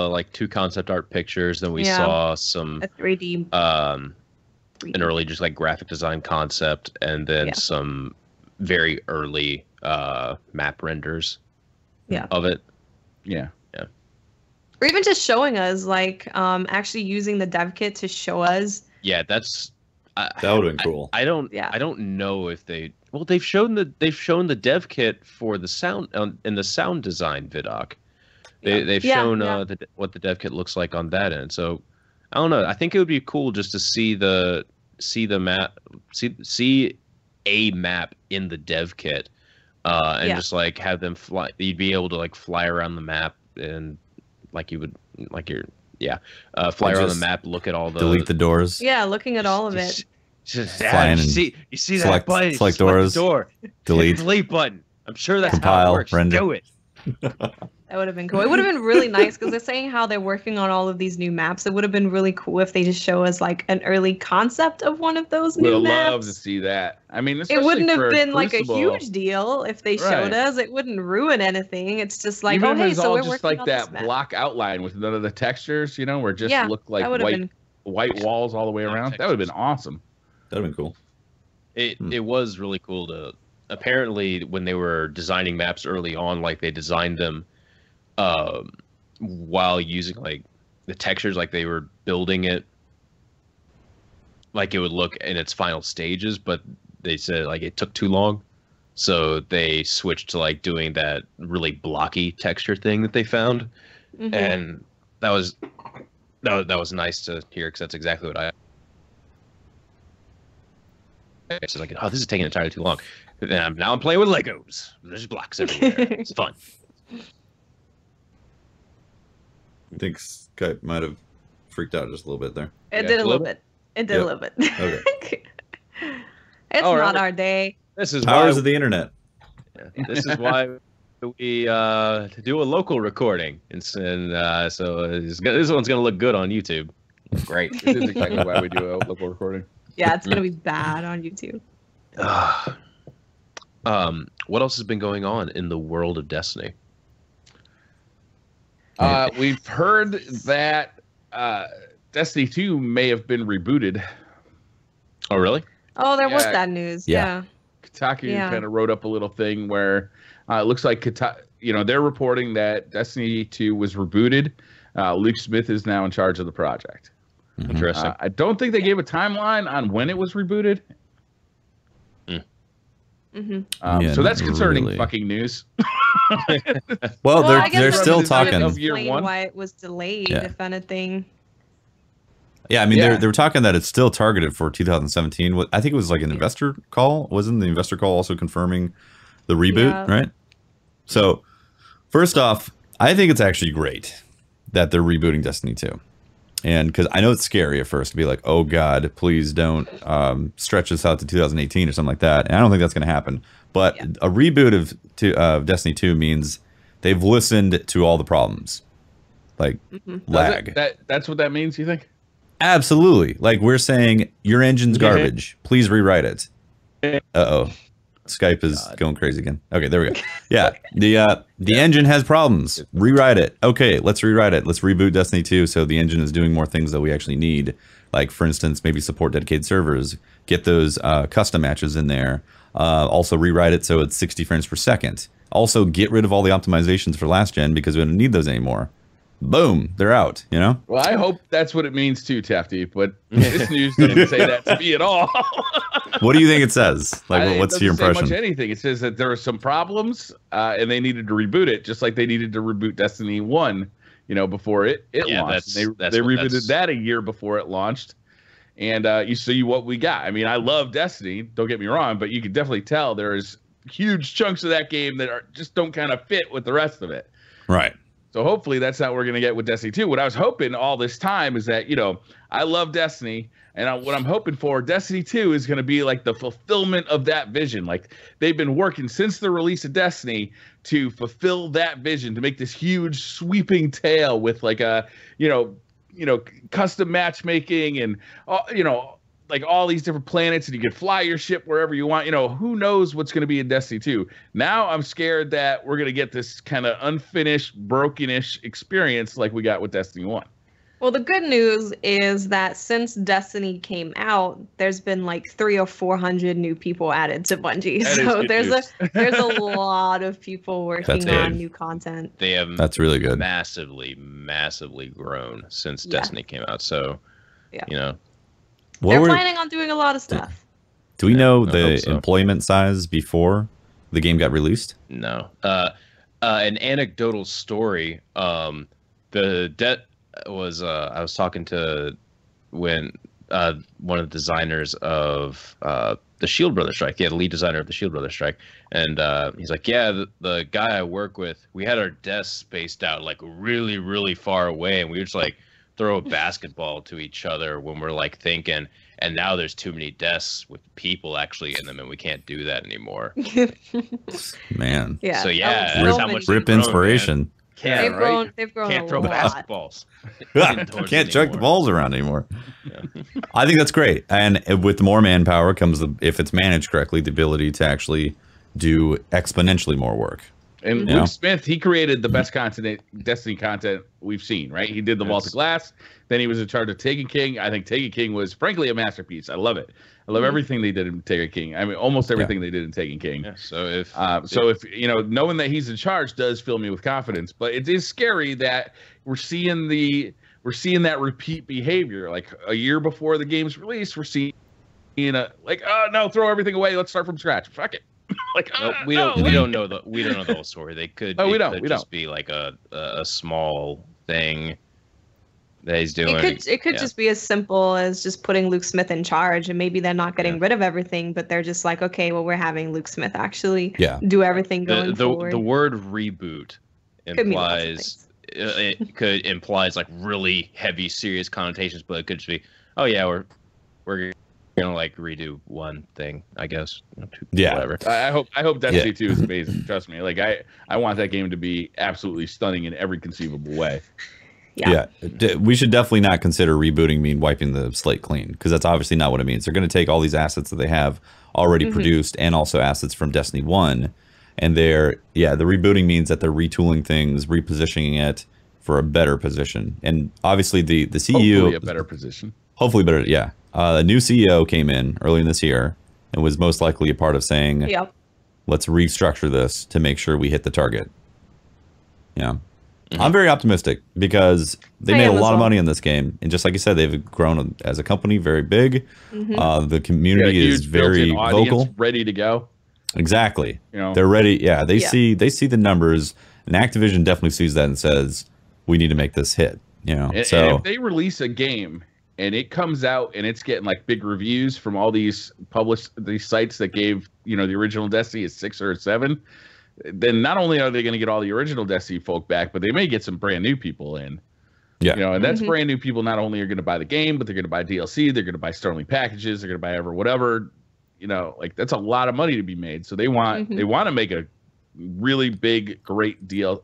like 2 concept art pictures, then we Yeah. saw some A 3D. an early just like graphic design concept, and then Yeah. some very early map renders Yeah. of it. Yeah. Or even just showing us like actually using the dev kit to show us. Yeah, that's that would have been cool. I don't Yeah. I don't know if they've shown the dev kit for the sound in the sound design vidoc. They've Yeah, shown yeah. what the dev kit looks like on that end. So I don't know. I think it would be cool just to see the map, see a map in the dev kit, and Yeah. just like have them fly. You'd be able to like fly around the map and like you would like fly And around the just map, look at all the Delete the doors. Yeah, looking at all of it. Just, Flying and you see that select- button? select Just select doors, the door. delete. Hit the delete button. I'm sure that's how Compile, it works. render. Do it. That would have been cool. It would have been really nice because they're saying how they're working on all of these new maps. It would have been really cool if they just show us like an early concept of one of those new Would maps. love to see that. I mean, It especially wouldn't have for been like a Crucible, huge deal if they showed Right. us. It wouldn't ruin anything. It's just like, even oh if hey, it's so all we're just working like on this that map. block outline with none of the textures, you know, where it just Yeah, looked like that would have white been walls all the way No around. That would have been textures. awesome. That'd have been cool. It was really cool to apparently when they were designing maps early on, like they designed them while using like the textures, like they were building it like it would look in its final stages, but they said like it took too long. So they switched to like doing that really blocky texture thing that they found. Mhm. And that was nice to hear because that's exactly what I. It's like, oh, this is taking entirely too long. And now I'm playing with Legos. There's blocks everywhere. It's fun. I think Skype might have freaked out just a little bit there. It Yeah, did a little flip. bit. It did a Yep. little bit. Okay. It's All not right. our day. This is Powers why. of the internet. This is why we do a local recording, and so this one's gonna look good on YouTube. Great. This is exactly why we do a local recording. Yeah, it's gonna be bad on YouTube. What else has been going on in the world of Destiny? We've heard that Destiny 2 may have been rebooted. Oh, really? Oh, there was Yeah. that news. Yeah. Yeah. Kotaku kind of wrote up a little thing where it looks like they're reporting that Destiny 2 was rebooted. Luke Smith is now in charge of the project. Interesting. I don't think they gave a timeline on when it was rebooted. So that's concerning fucking news. Well, they're still talking of year one. Why it was delayed, if anything. Yeah, I mean, they were talking that it's still targeted for 2017. I think it was like an investor call. Wasn't the investor call also confirming the reboot, right? So, first off, I think it's actually great that they're rebooting Destiny 2. And because I know it's scary at first to be like, oh God, please don't stretch this out to 2018 or something like that. And I don't think that's going to happen. But a reboot of Destiny 2 means they've listened to all the problems, like lag. That's what that means, you think? Absolutely. Like we're saying, your engine's garbage. Please rewrite it. Uh-oh. Skype is going crazy again. Okay, there we go. Yeah, the engine has problems. Rewrite it. Okay, let's rewrite it. Let's reboot Destiny 2 so the engine is doing more things that we actually need. Like, for instance, maybe support dedicated servers. Get those custom matches in there. Also rewrite it so it's 60 frames per second. Also get rid of all the optimizations for last gen because we don't need those anymore. Boom, they're out, you know? Well, I hope that's what it means too, Tafty, but this news doesn't say that to me at all. What do you think it says? Like, what's your impression? It doesn't say much anything. It says that there are some problems, and they needed to reboot it, just like they needed to reboot Destiny 1, before it launched. They rebooted that a year before it launched, and you see what we got. I mean, I love Destiny, don't get me wrong, but you can definitely tell there's huge chunks of that game that just don't kind of fit with the rest of it. Right. So hopefully that's not what we're going to get with Destiny 2. What I was hoping all this time is that, I love Destiny, and what I'm hoping for, Destiny 2 is going to be like the fulfillment of that vision. Like they've been working since the release of Destiny to fulfill that vision, to make this huge sweeping tale with like a, custom matchmaking and, like all these different planets, and you can fly your ship wherever you want. Who knows what's going to be in Destiny 2. Now I'm scared that we're going to get this kind of unfinished, brokenish experience like we got with Destiny 1. Well, the good news is that since Destiny came out, there's been like 300 or 400 new people added to Bungie. So there's a lot of people working on new content. They have that's really good. Massively grown since Destiny came out. So, They're planning on doing a lot of stuff. Do we know the employment size before the game got released? No. An anecdotal story. The debt was I was talking to one of the designers of the Shield Brother Strike. Yeah, the lead designer of the Shield Brother Strike, and he's like, yeah, the guy I work with, we had our desks spaced out like really, really far away, and we would just like throw a basketball to each other when we're like thinking, and now there's too many desks with people actually in them, and we can't do that anymore. Man. Yeah. So yeah, that's how much rip inspiration. They've grown can't throw basketballs. Can't chuck the balls around anymore. Yeah. I think that's great. And with more manpower comes, if it's managed correctly, the ability to actually do exponentially more work. And Luke Smith, he created the best Destiny content we've seen, right? He did the Vault of Glass. Then he was in charge of Taken King. I think Taken King was, frankly, a masterpiece. I love it. I love everything they did in Taken King. I mean, almost everything they did in Taken King. Yeah, so if knowing that he's in charge does fill me with confidence. But it is scary that we're seeing that repeat behavior. Like a year before the game's release, we're seeing oh no, throw everything away. Let's start from scratch. Fuck it. We don't know the whole story. They could just be like a small thing that he's doing. It could just be as simple as just putting Luke Smith in charge, and maybe they're not getting rid of everything, but they're just like, okay, well, we're having Luke Smith actually do everything going forward. The word reboot implies implies like really heavy, serious connotations, but it could just be, oh yeah, we're gonna like redo one thing, I guess. Whatever. I hope Destiny 2 is amazing. Trust me. Like I want that game to be absolutely stunning in every conceivable way. Yeah. We should definitely not consider rebooting mean wiping the slate clean, because that's obviously not what it means. They're going to take all these assets that they have already produced and also assets from Destiny 1, and the rebooting means that they're retooling things, repositioning it for a better position. And obviously the CEO, hopefully a better position. Hopefully better, yeah. A new CEO came in early in this year, and was most likely a part of saying, Yep. let's restructure this to make sure we hit the target. Yeah. Mhm. I'm very optimistic because they I made a am as lot of well. money in this game. And just like you said, they've grown as a company very big. Mhm. The Yeah, community is huge built-in very audience, vocal. ready to go. Exactly. You know, They're ready. Yeah, they Yeah. see the numbers, and Activision definitely sees that and says, we need to make this hit. You know. and So if they release a game and it comes out and it's getting like big reviews from all these sites that gave the original Destiny a 6 or a 7, then not only are they going to get all the original Destiny folk back, but they may get some brand new people in. yeah. And that's Mhm. brand new people. Not only are going to buy the game, but they're going to buy DLC. They're going to buy Starlink packages. They're going to buy whatever. Like that's a lot of money to be made. So they want to make a really big, great deal,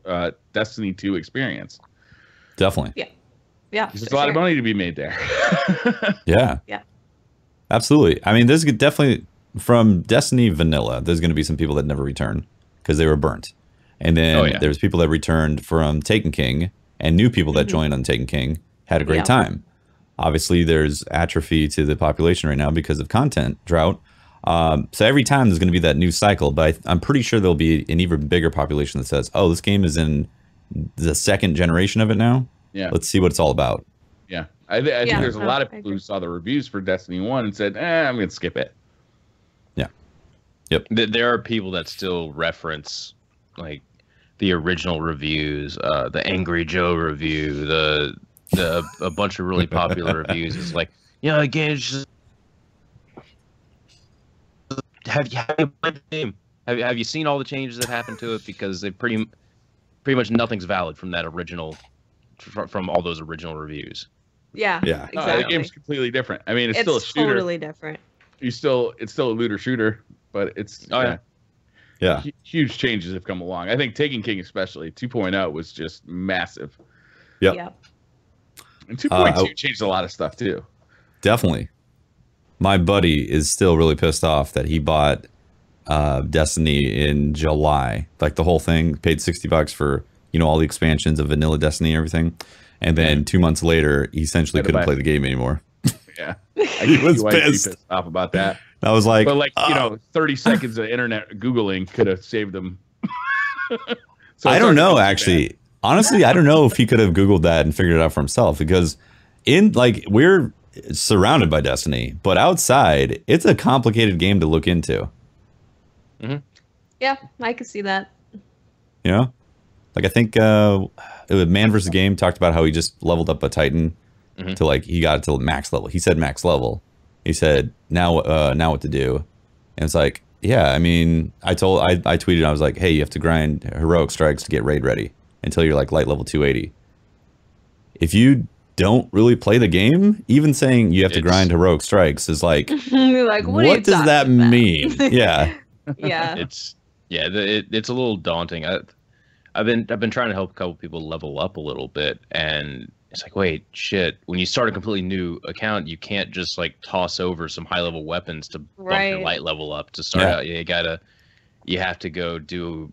Destiny 2 experience. Definitely. Yeah. There's for a lot of sure. money to be made there. Yeah. Yeah. Absolutely. I mean, there's definitely from Destiny Vanilla, there's going to be some people that never return because they were burnt. And then there's people that returned from Taken King, and new people that joined on Taken King had a great time. Obviously, there's atrophy to the population right now because of content drought. So every time there's going to be that new cycle, but I'm pretty sure there'll be an even bigger population that says, oh, this game is in the second generation of it now. Yeah. Let's see what it's all about. Yeah. I think there's a lot of I people who agree. saw the reviews for Destiny 1 and said, I'm going to skip it. There are people that still reference like the original reviews, the Angry Joe review, a bunch of really popular reviews. It's like, the game's just. Have you played the game? Have you seen all the changes that happened to it? Because they pretty much nothing's valid from that original, from all those original reviews. Yeah. Yeah. No, Exactly. the game's completely different. I mean, it's It's still a shooter. totally different. It's still a looter shooter, but it's Yeah. huge changes have come along. I think Taken King especially 2.0 was just massive, Yep. Yeah. and 2.2 changed a lot of stuff too. Definitely. My buddy is still really pissed off that he bought Destiny in July, like the whole thing, paid $60 for all the expansions of vanilla Destiny and everything, and then 2 months later he essentially Had to couldn't buy- play the game anymore. Yeah, He was Why is pissed. off about that. I was like, But 30 seconds of internet googling could have saved him. So I it's don't know already actually. Honestly, I don't know if he could have Googled that and figured it out for himself, because we're surrounded by Destiny, but outside it's a complicated game to look into. Yeah, I could see that. You know, like I think Man vs. Game talked about how he just leveled up a Titan to he got it to max level. He said max level. He said now what to do, and it's like, yeah. I mean, I tweeted, I was like, hey, you have to grind heroic strikes to get raid ready until you're like light level 280. If you don't really play the game, even saying you have to grind heroic strikes is like, You're like, what are you does that talking about? mean? Yeah. Yeah. It's it's a little daunting. I've been trying to help a couple people level up a little bit, and it's like, wait, shit. When you start a completely new account, you can't just like toss over some high level weapons to bump your Right. light level up to start out. You have to go do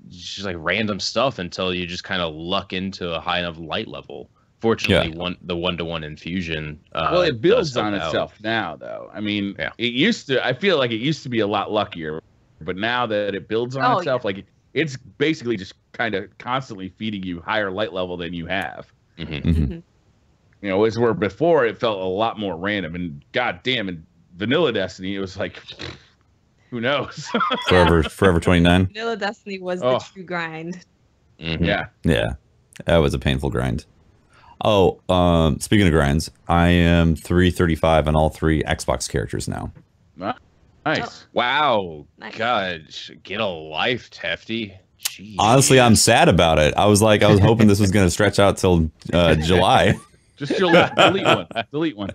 just like random stuff until you just kind of luck into a high enough light level. Fortunately, the 1-to-1 infusion. Well, it builds does help on out. itself now, though. I mean, Yeah. it used to. I feel like it used to be a lot luckier, but now that it builds on itself, like it's basically just kind of constantly feeding you higher light level than you have. Mhm. As where before it felt a lot more random. And goddamn, in Vanilla Destiny, it was like, who knows? Forever 29. Vanilla Destiny was Oh. the true grind. Mhm. Yeah. Yeah, that was a painful grind. Oh, speaking of grinds, I am 335 on all 3 Xbox characters now. Nice. Wow. Nice. God, get a life, Tefty. Jeez. Honestly, I'm sad about it. I was hoping this was going to stretch out till July. Just delete one. Delete one.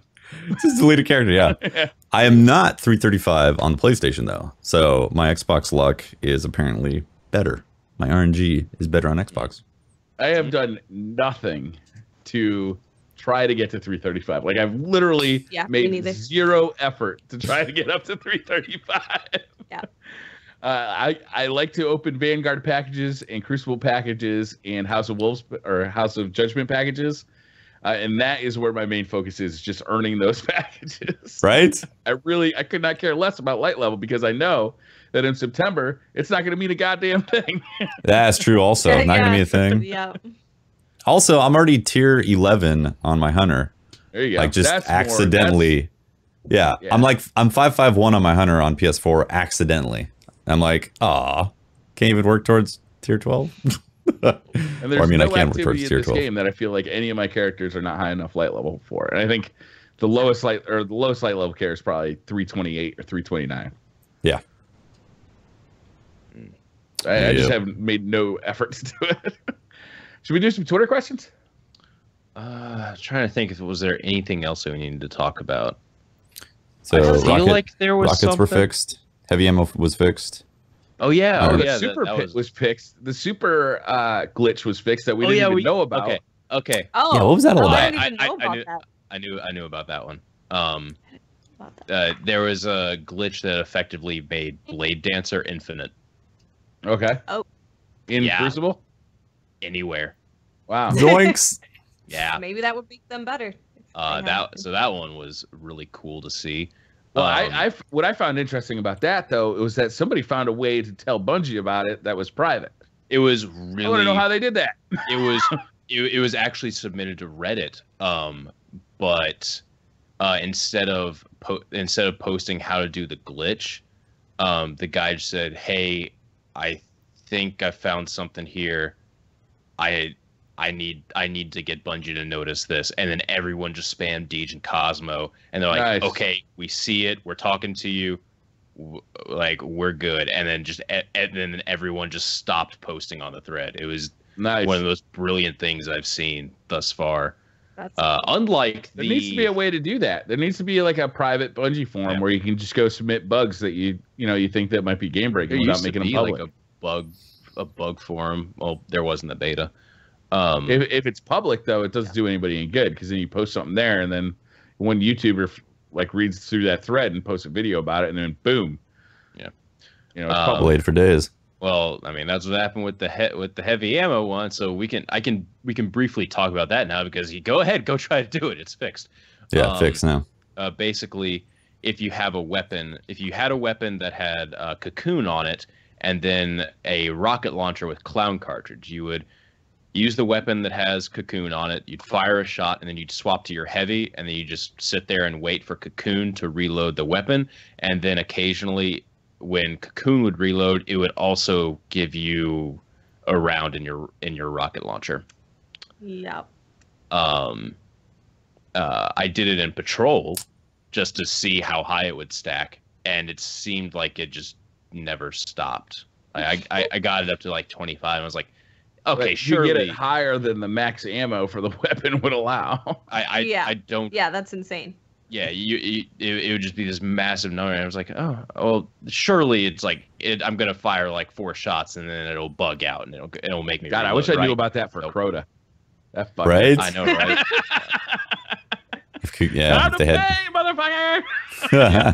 Just delete a character, yeah. I am not 335 on the PlayStation, though. So my Xbox luck is apparently better. My RNG is better on Xbox. I have done nothing to try to get to 335. Like I've literally Yeah, me made neither. zero effort to try to get up to 335. Yeah. I like to open Vanguard packages and Crucible packages and House of Wolves or House of Judgment packages. And that is where my main focus is, just earning those packages. Right? I could not care less about light level because I know that in September it's not going to mean a goddamn thing. That's true. Also, not gonna be a thing. Yeah. Also, I'm already tier 11 on my hunter. There you go. Like just That's accidentally. Yeah. I'm 551 on my hunter on PS4 accidentally. I'm like, can't even work towards tier 12. And there's I no can work activity towards in tier this 12. game that I feel like any of my characters are not high enough light level for. And I think the lowest light level character is probably 328 or 329. Yeah. I just haven't made no efforts to do it. Should we do some Twitter questions? Trying to think if was there anything else that we needed to talk about. So I feel like there was rockets were something. fixed. Heavy ammo was fixed. Oh yeah, The super pit was fixed. The super glitch was fixed that we didn't even know about. Okay. Oh, Yeah, what was that all I about? didn't even know about that. I knew about that one. About that. There was a glitch that effectively made Blade Dancer infinite Okay. Oh. In Yeah. Crucible? anywhere. Wow. Zoinks. Yeah. Maybe that would make them better. That one was really cool to see. Well, what I found interesting about that though was that somebody found a way to tell Bungie about it that was private. It was really. I want to know how they did that. It was actually submitted to Reddit. But instead of posting how to do the glitch, the guy just said, "Hey, I think I found something here. I need to get Bungie to notice this." And then everyone just spammed Deej and Cosmo, and they're like, Nice. "Okay, we see it. We're talking to you. Like, we're good." And then then everyone just stopped posting on the thread. It was Nice. one of the most brilliant things I've seen thus far. That's Unlike There needs to be a way to do that. There needs to be like a private Bungie forum where you can just go submit bugs that you think that might be game breaking without making them public. Like a bug forum. Well, there wasn't a beta. If it's public though, it doesn't do anybody any good because then you post something there, and then one YouTuber reads through that thread and posts a video about it, and then boom. Yeah. It's public. Wait for days. Well, I mean, that's what happened with the heavy ammo one. So we can briefly talk about that now because go ahead, go try to do it. It's fixed. Yeah, fixed now. Basically, if you had a weapon that had cocoon on it, and then a rocket launcher with clown cartridge, you would use the weapon that has cocoon on it. You'd fire a shot, and then you'd swap to your heavy, and then you just sit there and wait for cocoon to reload the weapon, and then occasionally, when cocoon would reload, it would also give you a round in your rocket launcher. yeah. I did it in patrol just to see how high it would stack, and it seemed like it just never stopped. I got it up to like 25. And I was like, okay, But sure. you get it higher than the max ammo for the weapon would allow. I don't. Yeah, that's insane. Yeah, it would just be this massive number. And I was like, oh, well, surely it's like I'm gonna fire like 4 shots and then it'll bug out and it'll make me. God, I reload, wish I right? knew about that for Nope. Crota. That fucker. Right? I know, right? Yeah, Time if to they play, had. motherfucker!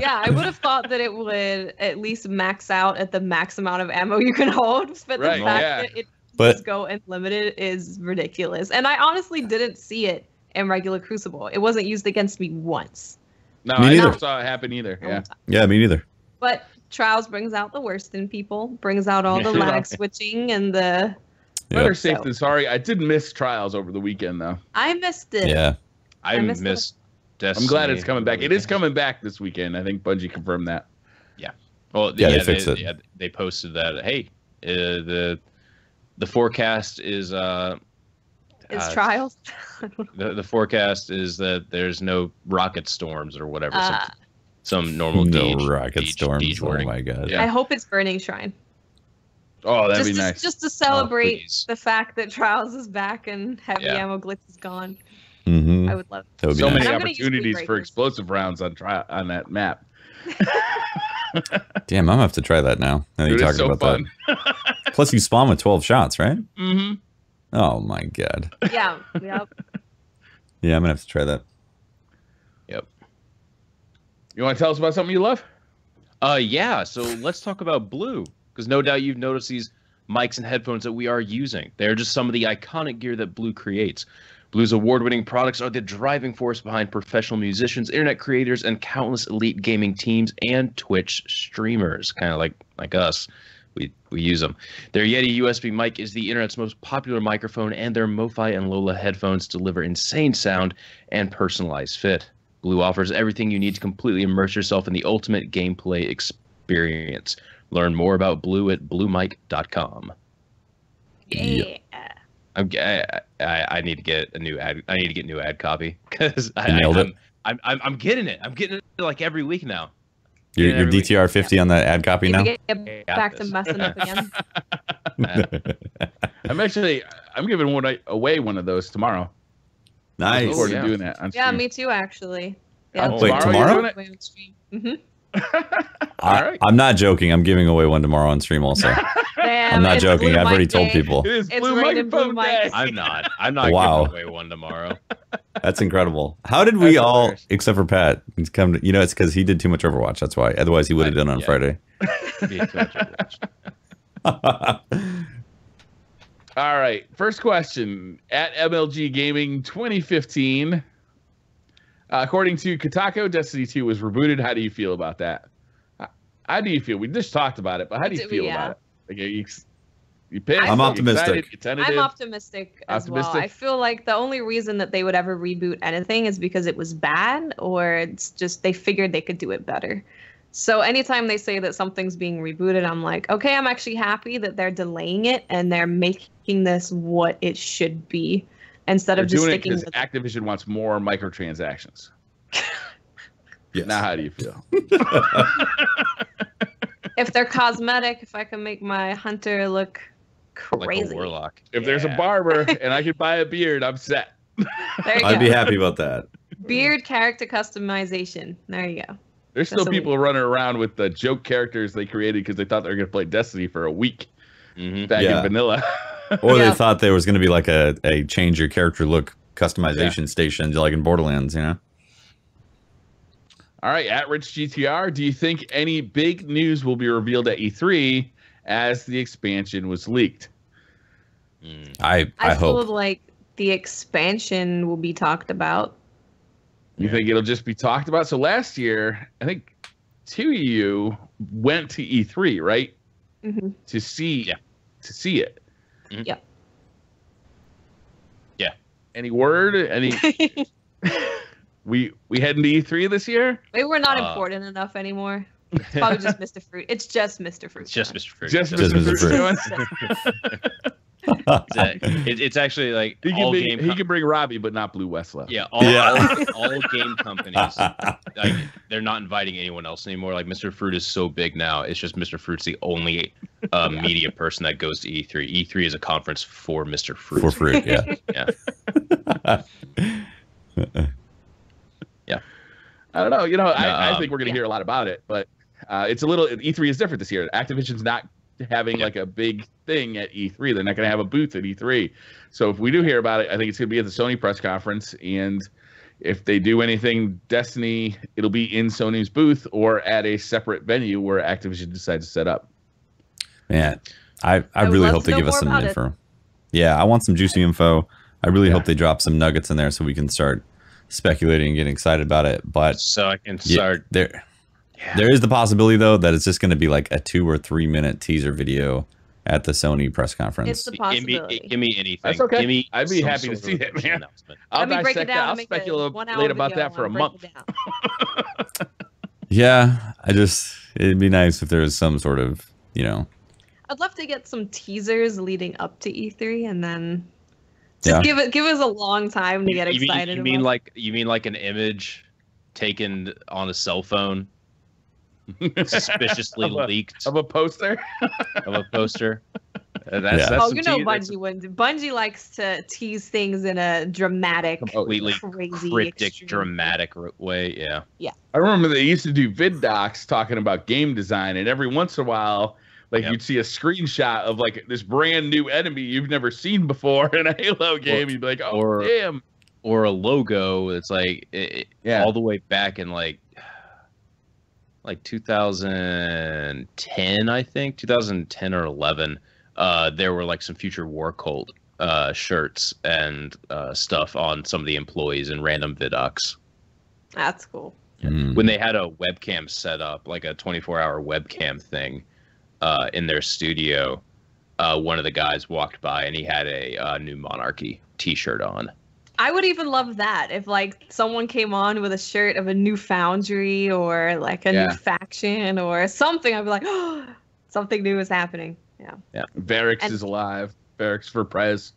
Yeah, I would have thought that it would at least max out at the max amount of ammo you can hold, but the Right, fact yeah. that it But- just go unlimited is ridiculous. And I honestly didn't see it in regular Crucible. It wasn't used against me once. No, Me I neither. never saw it happen either. Yeah. Yeah, me neither. But Trials brings out the worst in people, brings out all the Yeah. lag switching and the. Better Yep. safe than sorry. I did miss Trials over the weekend though. I missed it. Yeah. I missed missed Destiny. I'm glad it's coming back. It is coming back this weekend. I think Bungie confirmed that. Well, Yeah, they fixed it. Yeah, they posted that. Hey, the forecast is It's Trials. the forecast is that there's no rocket storms or whatever. Uh, Some normal No Deej- rocket Deej- storms. Deej Oh wording. my god. Yeah. I hope it's Burning Shrine. Oh, that'd just be to, nice. just to celebrate please. the fact that Trials is back and heavy Yeah. ammo glitch is gone. Mm-hmm. I would love it. That would be So nice. many I'm gonna use opportunities for Breakers. explosive rounds on that map. Damn, I'm gonna have to try that now. Now that you're Dude, it's talking so about fun. that. Plus, you spawn with 12 shots, right? Mm-hmm. Oh my god. Yeah. Yep. Yeah, I'm gonna have to try that. Yep. You want to tell us about something you love? Yeah. So let's talk about Blue, because no doubt you've noticed these mics and headphones that we are using. They're just some of the iconic gear that Blue creates. Blue's award-winning products are the driving force behind professional musicians, internet creators, and countless elite gaming teams and Twitch streamers, kind of like us. We use them. Their Yeti USB mic is the internet's most popular microphone, and their MoFi and Lola headphones deliver insane sound and personalized fit. Blue offers everything you need to completely immerse yourself in the ultimate gameplay experience. Learn more about Blue at bluemic.com. Yeah. I need to get a new ad. I need to get new ad copy because it. I'm getting it. I'm getting it like every week now. Your DTR 50 on that ad copy now? Get back to messing up again. I'm giving away one of those tomorrow. Nice. Looking forward to doing that on stream. Yeah, me too, actually. Yeah. Wait, tomorrow? Mm-hmm. All right. I'm not joking. I'm giving away one tomorrow on stream also. Damn, I'm not it's joking. Blue I've already Mic told Day. people. It is It's Blue raining Microphone Blue Day. mics. I'm not Wow. giving away one tomorrow. That's incredible. How did we That's all, hilarious. except for Pat, come to, it's because he did too much Overwatch. That's why. Otherwise, he would have done it on Yeah. Friday. Be too much Overwatch. All right. First question at MLG Gaming 2015. According to Kotaku, Destiny 2 was rebooted. How do you feel about that? How do you feel? We just talked about it, but how do you feel about it? Like, you pissed? I'm You optimistic. excited? You tentative? I'm optimistic as well. Optimistic? I feel like the only reason that they would ever reboot anything is because it was bad, or it's just they figured they could do it better. So anytime they say that something's being rebooted, I'm like, okay, I'm actually happy that they're delaying it and they're making this what it should be instead They're of just doing it sticking because with Activision wants more microtransactions. Yes. Now, how do you feel? if they're cosmetic, if I can make my hunter look Like crazy. a warlock. If there's a barber and I can buy a beard, I'm set. There you I'd go. be happy about that. Beard character customization. There you go. There's still That's a people running around with the joke characters they created because they thought they were going to play Destiny for a week Mm-hmm. back Yeah. in vanilla. Or Yeah. they thought there was going to be like a change your character look customization station like in Borderlands, All right, at Rich GTR, do you think any big news will be revealed at E3 as the expansion was leaked? I I feel hope. like the expansion will be talked about. You think it'll just be talked about? So last year, I think two of you went to E3, right? Mhm. To see it. Mhm. Yep. Yeah. Any word? Any we heading to E3 this year? Maybe we're not important enough anymore. It's probably just Mr. Fruit. It's just Mr. Fruit. It's just Mr. Fruit. Just Just Mr. Mr. Fruit. Fruit. It's actually like He all can, game. he can bring Robbie, but not Blue Westlow. Yeah, all, Yeah. all game companies, like, they're not inviting anyone else anymore. Like Mr. Fruit is so big now, it's just Mr. Fruit's the only media person that goes to E3. E3 is a conference for Mr. Fruit. For fruit, yeah. Yeah. I don't know. I No, think we're going to yeah. hear a lot about it, but it's a little. E3 is different this year. Activision's not having like a big thing at E3. They're not going to have a booth at E3. So if we do hear about it, I think it's going to be at the Sony press conference. And if they do anything Destiny, it'll be in Sony's booth or at a separate venue where Activision decides to set up. Man, I would really love hope to they know give us more some about it. info. Yeah, I want some juicy info. I really Yeah. hope they drop some nuggets in there so we can start speculating and getting excited about it. But So I can yeah, start. there is the possibility though that it's just going to be like a 2 or 3 minute teaser video at the Sony press conference. It's the Give possibility. me anything. That's okay. Give me I'd be some happy to sort see of that, official man. announcement. I'll Let me break dissect it down that. and I'll make a speculate 1 hour about video that for a and break month. it down. Yeah, it'd be nice if there was some sort of, I'd love to get some teasers leading up to E3 and then Yeah. just give us a long time to get excited. You mean about. like an image taken on a cell phone, suspiciously Of a- leaked Of a poster? of a poster? Yeah. That's Oh, some you know that's Bungie wouldn't. Bungie likes to tease things in a dramatic, completely crazy, cryptic, extreme dramatic way. Yeah. I remember they used to do vid docs talking about game design, and every once in a while, like Yep. you'd see a screenshot of like this brand new enemy you've never seen before in a Halo game. You'd be like, "Oh, or- damn!" Or a logo that's like Yeah. all the way back in like 2010, I think 2010 or 11. There were like some future war cult shirts and stuff on some of the employees in random vidocs. That's cool. When they had a webcam set up, like a 24-hour webcam thing in their studio, one of the guys walked by and he had a New Monarchy t-shirt on. I would even love that if like someone came on with a shirt of a new foundry or like a new faction or something. I'd be like, oh, something new is happening. Yeah. Varix is alive. Varix for Prez.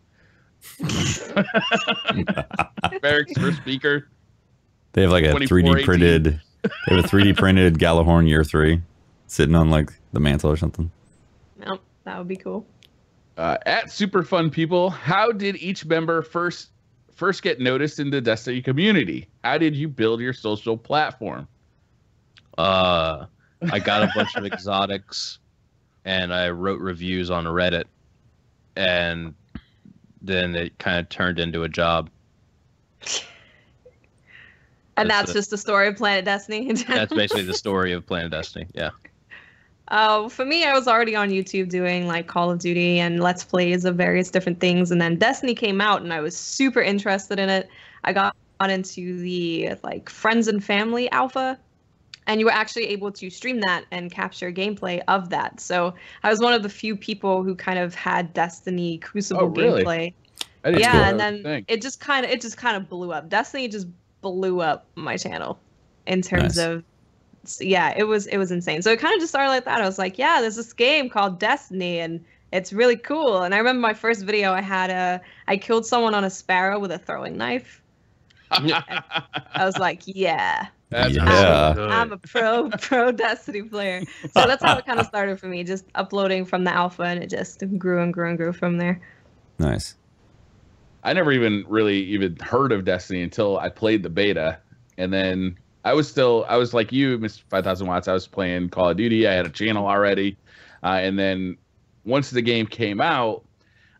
Varix for Speaker. They have like a 3D printed. They have a 3D printed Galahorn Year 3 sitting on like the mantle or something. Yep, that would be cool. At Super Fun People, how did each member first get noticed in the Destiny community? How did you build your social platform? I got a bunch of exotics, and I wrote reviews on Reddit, and then it kind of turned into a job. And that's just the story of Planet Destiny. That's basically the story of Planet Destiny. Yeah. For me, I was already on YouTube doing like Call of Duty and Let's Plays of various different things. And then Destiny came out and I was super interested in it. I got into the like friends and family alpha, and you were actually able to stream that and capture gameplay of that. So I was one of the few people who kind of had Destiny Crucible gameplay. Yeah, and then it just kind of blew up. Destiny just blew up my channel in terms of it was insane. So it kind of just started like that. I was like, yeah, there's this game called Destiny and it's really cool. And I remember my first video, I killed someone on a Sparrow with a throwing knife. I was like, yeah. I'm a pro Destiny player. So that's how it kind of started for me, just uploading from the alpha, and it just grew and grew and grew from there. Nice. I never even heard of Destiny until I played the beta, and then I was like you, Mr. 5000 Watts. I was playing Call of Duty. I had a channel already, and then once the game came out,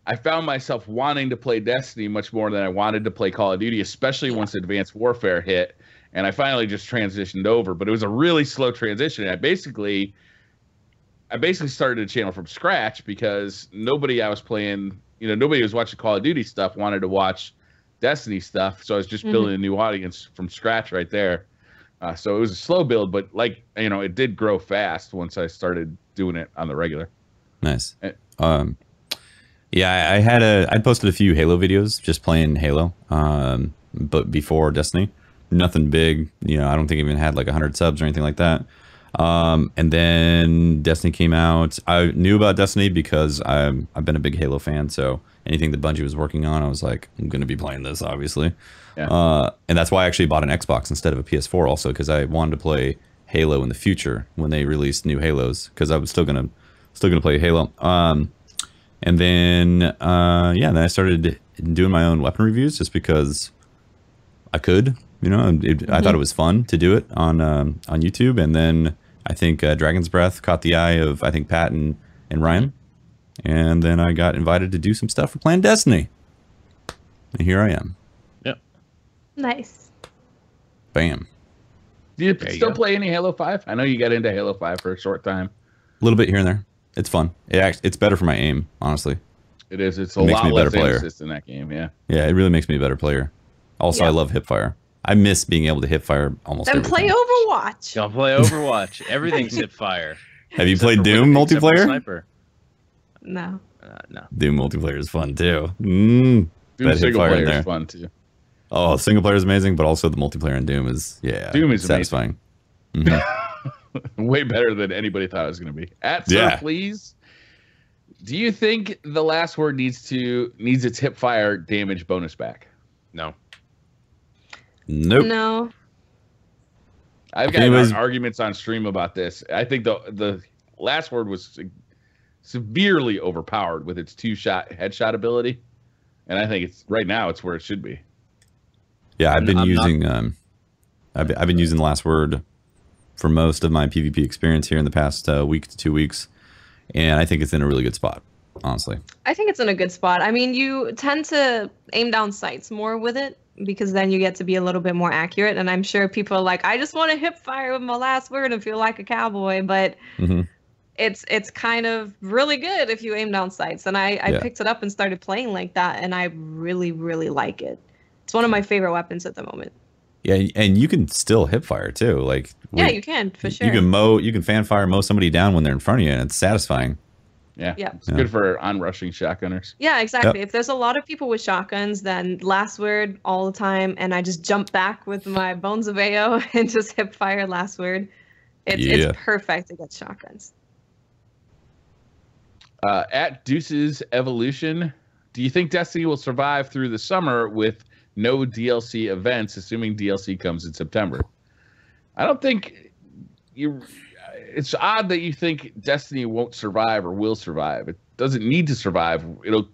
I found myself wanting to play Destiny much more than I wanted to play Call of Duty, especially once Advanced Warfare hit. And I finally just transitioned over, but it was a really slow transition. I basically started a channel from scratch because nobody I was playing, nobody who was watching Call of Duty stuff wanted to watch Destiny stuff. So I was just building a new audience from scratch right there. So it was a slow build, but it did grow fast once I started doing it on the regular. Nice. Yeah, I'd posted a few Halo videos just playing Halo, but before Destiny. Nothing big, I don't think I even had like 100 subs or anything like that. And then Destiny came out. I knew about Destiny because I've been a big Halo fan, so anything that Bungie was working on, I was like, I'm going to be playing this, obviously. Yeah. And that's why I actually bought an Xbox instead of a PS4 also, because I wanted to play Halo in the future when they released new Halos, because I was still gonna play Halo. And then then I started doing my own weapon reviews just because I could. I thought it was fun to do it on YouTube, and then I think Dragon's Breath caught the eye of Pat and Ryan, and then I got invited to do some stuff for Planet Destiny, and here I am. Yep. Nice. Bam. Do you still play any Halo 5? I know you got into Halo 5 for a short time. A little bit here and there. It's fun. It's better for my aim, honestly. It is. It's a lot less aim assist in that game. Yeah. Yeah, it really makes me a better player. Also, I love hipfire. I miss being able to hip fire almost everything. Then play Overwatch. Don't play Overwatch. Everything's hip fire. Have you played Doom multiplayer? Sniper. No. No. Doom multiplayer is fun too. Doom single player is fun too. Oh, single player is amazing, but also the multiplayer in Doom is Doom is satisfying. Way better than anybody thought it was going to be. Sir, please. Do you think the last word needs its hip fire damage bonus back? No. Nope. No. I've got arguments on stream about this. I think the last word was severely overpowered with its 2-shot headshot ability, and I think it's where it should be. Yeah, I've been using the last word for most of my PvP experience here in the past week to 2 weeks, and I think it's in a really good spot, honestly. I think it's in a good spot. I mean, you tend to aim down sights more with it, because then you get to be a little bit more accurate. And I'm sure people are like, I just want to hip fire with my last word and feel like a cowboy. But it's kind of really good if you aim down sights. And I picked it up and started playing like that, and I really, really like it. It's one of my favorite weapons at the moment. Yeah, and you can still hip fire too. Like you can for sure. You can fan fire mow somebody down when they're in front of you, and it's satisfying. Yeah, it's good for onrushing shotgunners. Yeah, exactly. Yep. If there's a lot of people with shotguns, then last word all the time, and I just jump back with my Bones of AO and just hip fire last word. It's perfect against shotguns. At Deuce's Evolution, do you think Destiny will survive through the summer with no DLC events, assuming DLC comes in September? I don't think it's odd that you think Destiny won't survive or will survive. It doesn't need to survive. It'll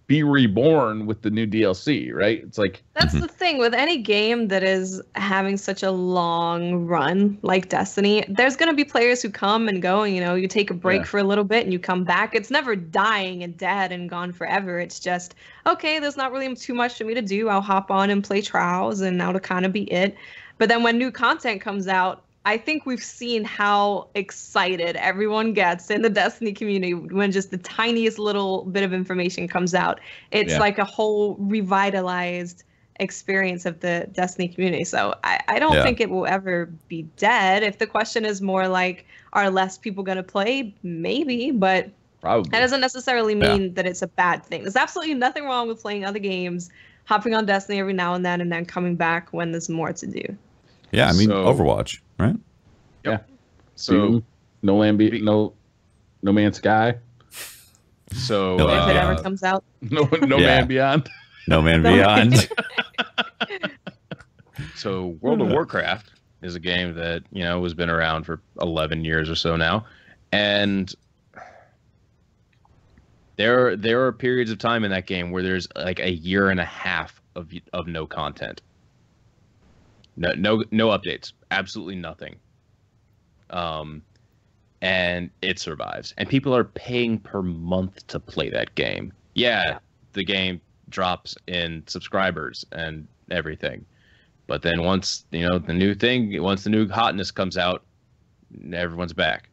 be reborn with the new DLC, right? It's like that's the thing with any game that is having such a long run like Destiny. There's going to be players who come and go, and you take a break for a little bit and you come back. It's never dying and dead and gone forever. It's just, okay, there's not really too much for me to do. I'll hop on and play trials, and that'll kind of be it. But then when new content comes out, I think we've seen how excited everyone gets in the Destiny community when just the tiniest little bit of information comes out. It's like a whole revitalized experience of the Destiny community. So I don't think it will ever be dead. If the question is more like, are less people going to play? Maybe, but probably. That doesn't necessarily mean that it's a bad thing. There's absolutely nothing wrong with playing other games, hopping on Destiny every now and then coming back when there's more to do. Yeah, I mean, Overwatch, right? Yeah. So No Man's Sky. So if it ever comes out. No Man Beyond. No Man Beyond. So World of Warcraft is a game that has been around for 11 years or so now, and there are periods of time in that game where there's like a year and a half of no content. No updates, absolutely nothing. And it survives, and people are paying per month to play that game. Yeah, the game drops in subscribers and everything, but then once the new hotness comes out, everyone's back.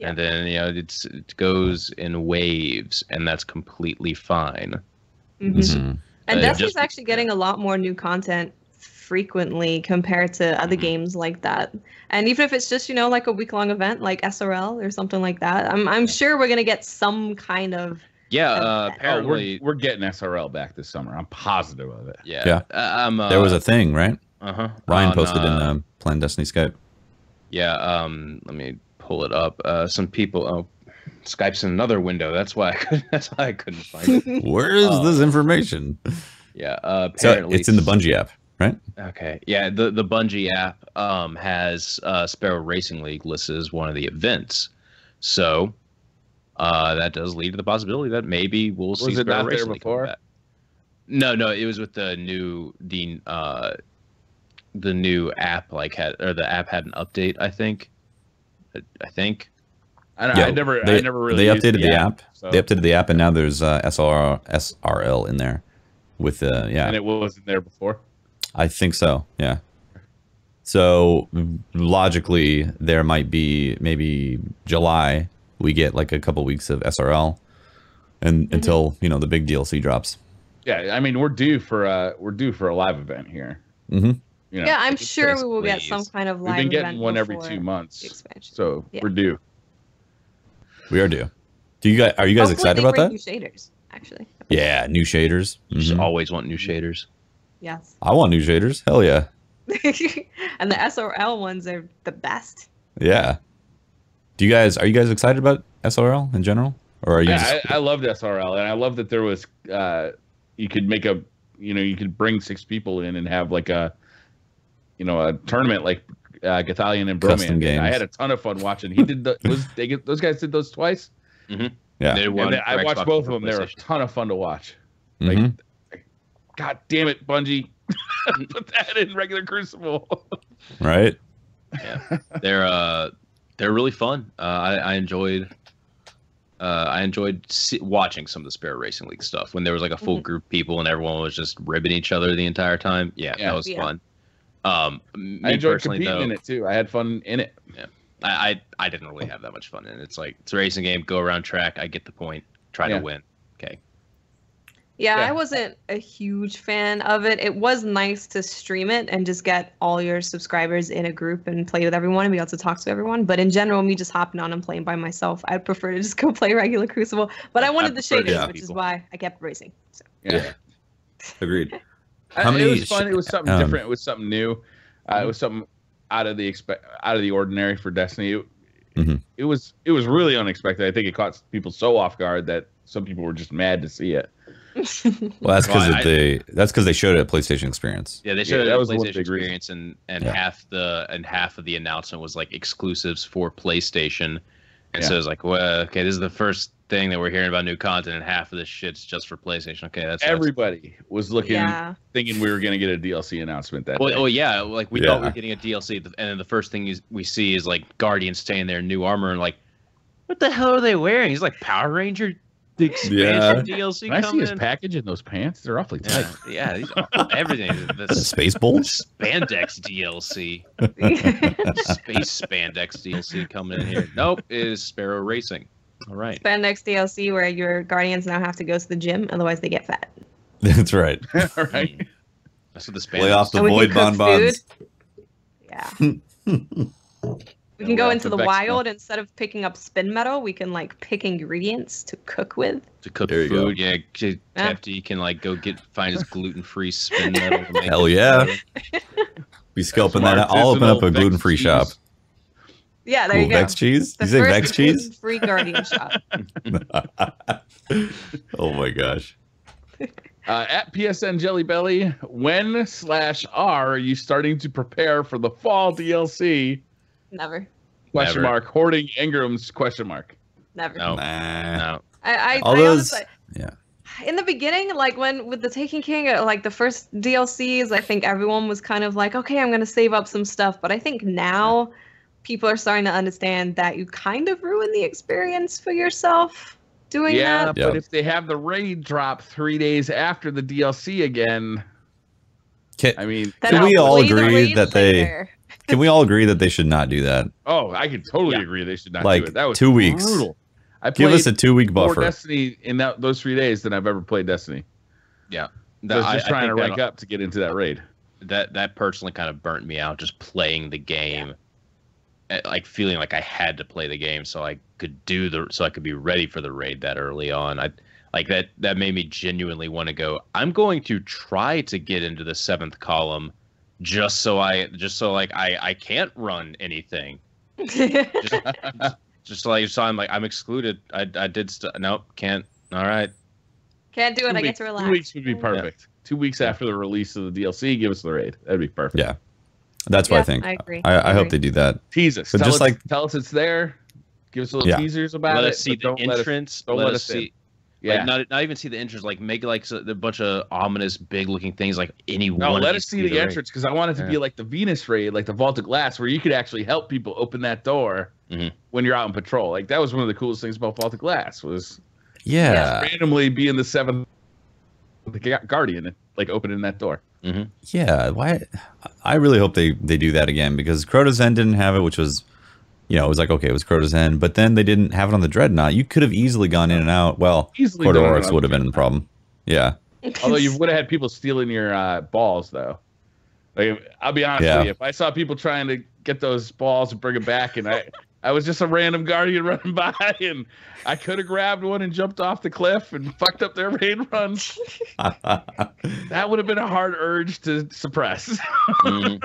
And then it goes in waves, and that's completely fine. And Destiny's actually getting a lot more new content frequently compared to other games like that. And even if it's just like a week-long event like SRL or something like that, I'm sure we're gonna get some kind of apparently we're getting SRL back this summer. I'm positive of it. There was a thing, right? Ryan posted in Plan Destiny Skype. Let me pull it up. Some people Skype's in another window. That's why I couldn't find it. Where is this information? Apparently so it's in the Bungie app, right? Okay. Yeah, the Bungie app has Sparrow Racing League listed as one of the events. So that does lead to the possibility that maybe we'll see Sparrow Racing League before. No, it was with the new app the app had an update, I think. I don't know. I never really. They updated the app. So. They updated the app, and now there's SRL in there with And it wasn't there before. I think so. Yeah. So logically, there might be maybe July we get like a couple weeks of SRL, and until the big DLC drops. Yeah, I mean we're due for a live event here. Yeah, I'm sure we will get some kind of live event. We've been getting one every 2 months, so we're due. We are due. Are you guys excited about that? New shaders, actually. Yeah, new shaders. You just always want new shaders. Yes. I want new shaders. Hell yeah. And the SRL ones are the best. Yeah. Are you guys excited about SRL in general, or are you? I loved SRL, and I love that there was you could make you could bring 6 people in and have like a tournament like Gathalion and Broman. I had a ton of fun watching. He did those guys did those twice. Yeah, I watched both of them. They were a ton of fun to watch. Like, God damn it, Bungie, put that in regular Crucible. Right. Yeah, they're really fun. I enjoyed watching some of the Sparrow Racing League stuff when there was like a full group of people and everyone was just ribbing each other the entire time. Yeah, that was fun. I enjoyed competing in it too. I had fun in it. Yeah. I didn't really have that much fun in it. It's like, it's a racing game, go around track, I get the point, try to win. Okay. Yeah, I wasn't a huge fan of it. It was nice to stream it and just get all your subscribers in a group and play with everyone and be able to talk to everyone. But in general, me just hopping on and playing by myself, I'd prefer to just go play regular Crucible. But I wanted the shadings, which is why I kept racing. So. Yeah. Agreed. It was fun. It was something different. It was something new. It was something out of the ordinary for Destiny. It was really unexpected. I think it caught people so off guard that some people were just mad to see it. Well, that's because they showed it at PlayStation Experience. Yeah, they showed it at PlayStation Experience, and half of the announcement was like exclusives for PlayStation, and so it's like, well, okay, this is the first thing that we're hearing about new content, and half of this shit's just for PlayStation. Okay, that's everybody was looking, thinking we were gonna get a DLC announcement that day. Oh yeah, like we thought we were getting a DLC, and then the first thing we see is like Guardians staying there in new armor, and like, what the hell are they wearing? He's like Power Ranger. The expansion DLC I see his package in those pants. They're awfully tight. Yeah, everything. The Space Bolts? Spandex DLC. Space Spandex DLC coming in here. Nope, it is Sparrow Racing. All right. Spandex DLC where your Guardians now have to go to the gym, otherwise they get fat. That's right. All right. That's what the Spandex. Lay off the void bonbons. Yeah. We can go into the wild. Instead of picking up spin metal, we can like pick ingredients to cook with. To cook food, yeah. Tefty can like go find his gluten-free spin metal. Hell yeah. Be scalping that out. I'll open up a gluten-free shop. Yeah, there you go. Vex cheese? You say Vex cheese? Gluten-free Guardian shop. Oh my gosh. At PSN Jelly Belly, when/are you starting to prepare for the fall DLC? Never. Question mark. Hoarding Engrams? Question mark. Never. No. Nah. I honestly, in the beginning, like with the Taken King, like the first DLCs, I think everyone was kind of like, okay, I'm gonna save up some stuff. But I think now people are starting to understand that you kind of ruin the experience for yourself doing that. Yeah, but if they have the raid drop 3 days after the DLC again, I mean, can we all agree that Can we all agree that they should not do that? Oh, I can totally agree they should not do it. That was 2 weeks. Brutal. Give us a 2-week buffer. More Destiny in those 3 days than I've ever played Destiny. Yeah, I was just trying to rank up to get into that raid. That personally kind of burnt me out just playing the game, like feeling like I had to play the game so I could be ready for the raid that early on. That made me genuinely want to go. I'm going to try to get into the 7th column. Just so I can't run anything. So I'm excluded. I did nope, can't. All right. Can't do it. I get to relax. 2 weeks would be perfect. Yeah. 2 weeks after the release of the DLC, give us the raid. That'd be perfect. Yeah. That's what I think. I agree. I hope they do that. Tease us. Tell us it's there. Give us little teasers about it. Let us see the entrance. Let us see. Yeah, like not even see the entrance. Like make like a bunch of ominous, big-looking things. Like anyone. No, let us see the entrance because I want it to be like the Venus raid, like the Vault of Glass, where you could actually help people open that door when you're out on patrol. Like that was one of the coolest things about Vault of Glass was randomly being the 7th Guardian, like opening that door. Yeah, why? I really hope they do that again because Crota Zen didn't have it, which was. It was like, okay, it was Crota's End, but then they didn't have it on the Dreadnought. You could have easily gone in and out. Well, Cordorex would have been the problem. Yeah. Although you would have had people stealing your balls, though. Like, I'll be honest with you. If I saw people trying to get those balls and bring them back, and I was just a random Guardian running by, and I could have grabbed one and jumped off the cliff and fucked up their raid runs. That would have been a hard urge to suppress. That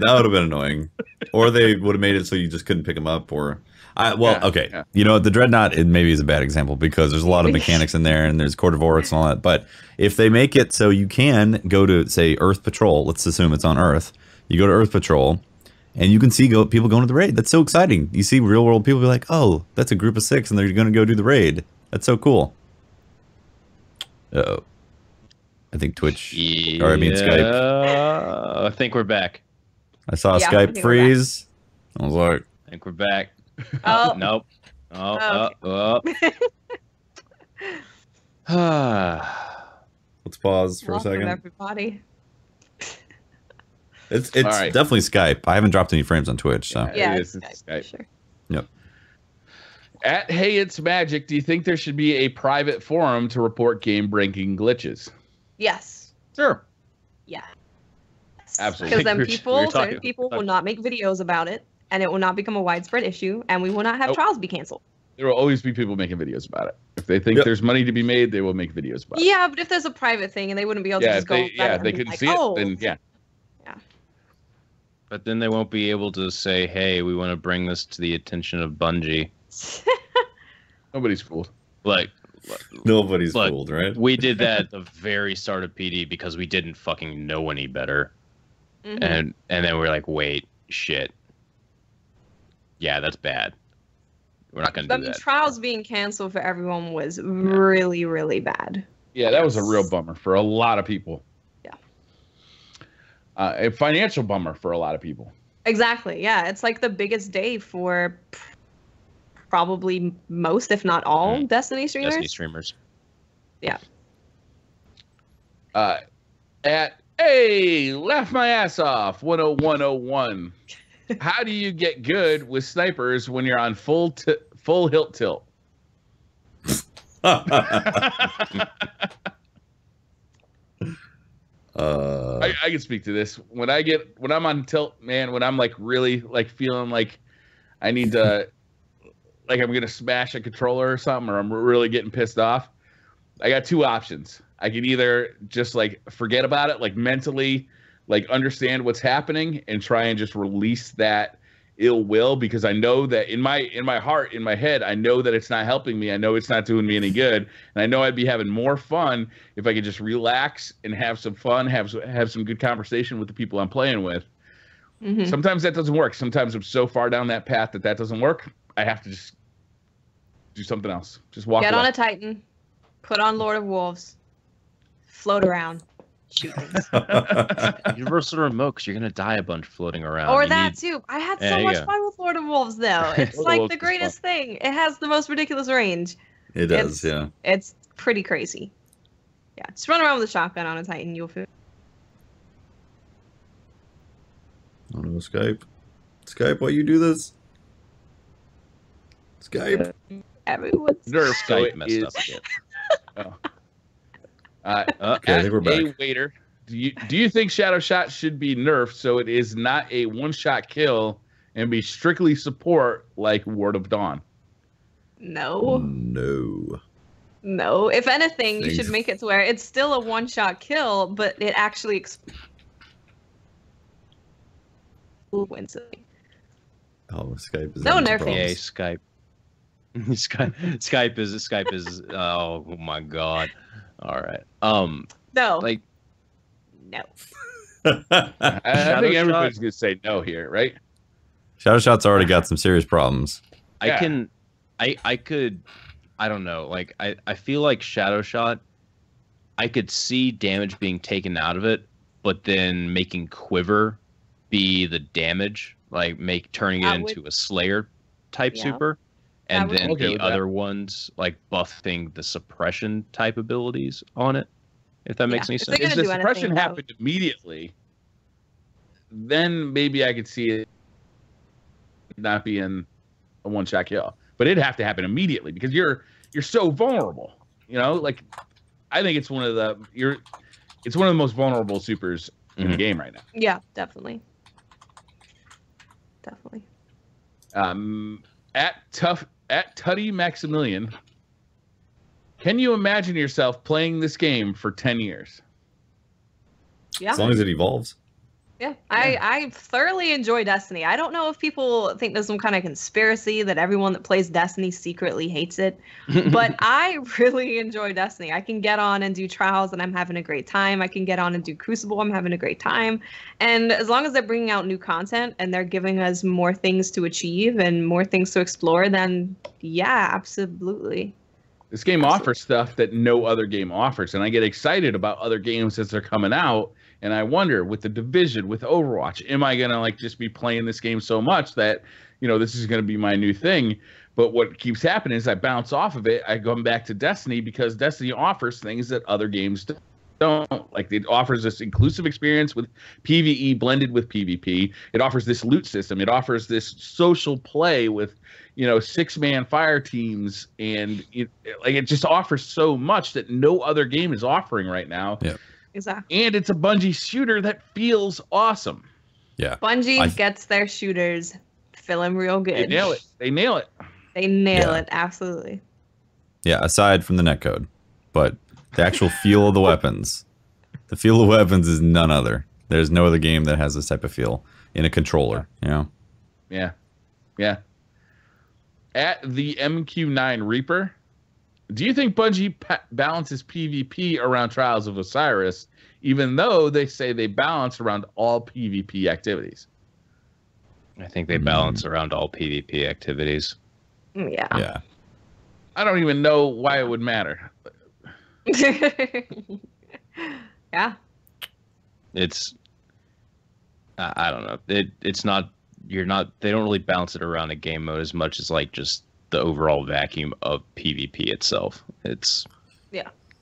would have been annoying. Or they would have made it so you just couldn't pick them up. Or, okay. Yeah. The Dreadnought maybe is a bad example because there's a lot of mechanics in there and there's Cordorex and all that. But if they make it so you can go to, say, Earth Patrol, let's assume it's on Earth. You go to Earth Patrol. And you can see people going to the raid. That's so exciting. You see real world people be like, oh, that's a group of 6 and they're going to go do the raid. That's so cool. Uh-oh. I think Twitch, or I mean Skype. I think we're back. I saw Skype freeze. I was like. I think we're back. Oh. Nope. Let's pause for a second. Everybody. It's right. definitely Skype. I haven't dropped any frames on Twitch, so Yeah, It it's is. Skype, Skype. sure. yep. At Hey It's Magic, do you think there should be a private forum to report game-breaking glitches? Yes. Sure. Yeah. Absolutely. Because then We were people, talking- certain people will not make videos about it, and it will not become a widespread issue, and we will not have Nope. trials be canceled. There will always be people making videos about it. If they think Yep. there's money to be made, they will make videos about it. Yeah, but if there's a private thing and they wouldn't be able to Yeah, just if go they, on yeah, Reddit if they and be couldn't like, see oh, it, then yeah. But then they won't be able to say, "Hey, we want to bring this to the attention of Bungie." Nobody's fooled. Like, Nobody's Look, fooled, right? we did that at the very start of PD because we didn't fucking know any better, Mhm. and then we're like, "Wait, shit, yeah, that's bad. We're not gonna I do mean, that." trials being canceled for everyone was really, really bad. Yeah, that was a real bummer for a lot of people. Yeah. A financial bummer for a lot of people. Exactly. Yeah, it's like the biggest day for probably most, if not all, Destiny streamers. Destiny streamers. Yeah. At hey, laugh my ass off 10101. How do you get good with snipers when you're on full hilt tilt? I can speak to this. When I'm on tilt, man, when I'm like really like feeling like I need to, like I'm gonna smash a controller or something, or I'm really getting pissed off, I got two options. I can either just like forget about it, like mentally, like understand what's happening and try and just release that ill will, because I know that in my heart, in my head, I know that it's not helping me. I know it's not doing me any good, and I know I'd be having more fun if I could just relax and have some fun, have some good conversation with the people I'm playing with. Mhm. Sometimes that doesn't work. Sometimes I'm so far down that path that doesn't work. I have to just do something else. Just walk Get away. on a Titan, put on Lord of Wolves, float around, shoot things. You reverse the remote because you're gonna die a bunch floating around. Or You that need- too. I had Yeah, so much yeah. fun with Lord of Wolves, though. It's Lord of like Wolves the is greatest thing. It has the most ridiculous range. It does, yeah. It's pretty crazy. Yeah, just run around with a shotgun on a Titan. You'll feel. Oh no, Skype. Skype, why you do this? Skype. Everyone's. Nerf, so Skype it messed is- up again. Okay, I think we're back. A waiter, do you think Shadowshot should be nerfed so it is not a one-shot kill and be strictly support like Ward of Dawn? No. No. No. If anything, you Thanks. should make it to where it's still a one-shot kill, but it actually wins it. Oh, Skype is No having some nerfing. Yay, problems. Skype. Skype is. Oh my god. All right. No. Like No. I think Shadowshot? everybody's gonna say no here, right? Shadowshot's already got some serious problems. Yeah. I could, I don't know. Like I feel like Shadowshot, I could see damage being taken out of it, but then making Quiver be the damage, like turning it That into a Slayer type Yeah. super, and That would- then Okay the with that. other ones like buffing the suppression type abilities on it. If that makes Yeah, any if they're sense. If gonna the do suppression anything, happened immediately, then maybe I could see it not being a one-shot kill. But it'd have to happen immediately because you're so vulnerable. You know, like I think it's one of the most vulnerable supers in the Mhm. game right now. Yeah, definitely. Definitely. At Tutty Maximilian, can you imagine yourself playing this game for 10 years? Yeah. As long as it evolves. Yeah, I thoroughly enjoy Destiny. I don't know if people think there's some kind of conspiracy that everyone that plays Destiny secretly hates it, but I really enjoy Destiny. I can get on and do trials and I'm having a great time. I can get on and do Crucible. I'm having a great time. And as long as they're bringing out new content and they're giving us more things to achieve and more things to explore, then yeah, absolutely. This game offers stuff that no other game offers, and I get excited about other games as they're coming out. And I wonder, with the Division, with Overwatch, am I gonna like just be playing this game so much that, you know, this is gonna be my new thing? But what keeps happening is I bounce off of it. I come back to Destiny because Destiny offers things that other games don't. Like, it offers this inclusive experience with PvE blended with PvP. It offers this loot system. It offers this social play with, 6-man fire teams, and it just offers so much that no other game is offering right now. Yeah, exactly. And it's a Bungie shooter that feels awesome. Yeah, Bungie gets their shooters feeling real good. They nail it. They nail it. They nail it. Absolutely. Yeah, aside from the netcode, but the actual feel of the weapons, the feel of weapons is none other. There's no other game that has this type of feel in a controller. Yeah. At the MQ9 Reaper, do you think Bungie balances PvP around Trials of Osiris, even though they say they balance around all PvP activities? I think they balance around all PvP activities. Yeah. I don't even know why it would matter. Yeah. It's I don't know. It's not they don't really balance it around a game mode as much as like just the overall vacuum of PvP itself. It's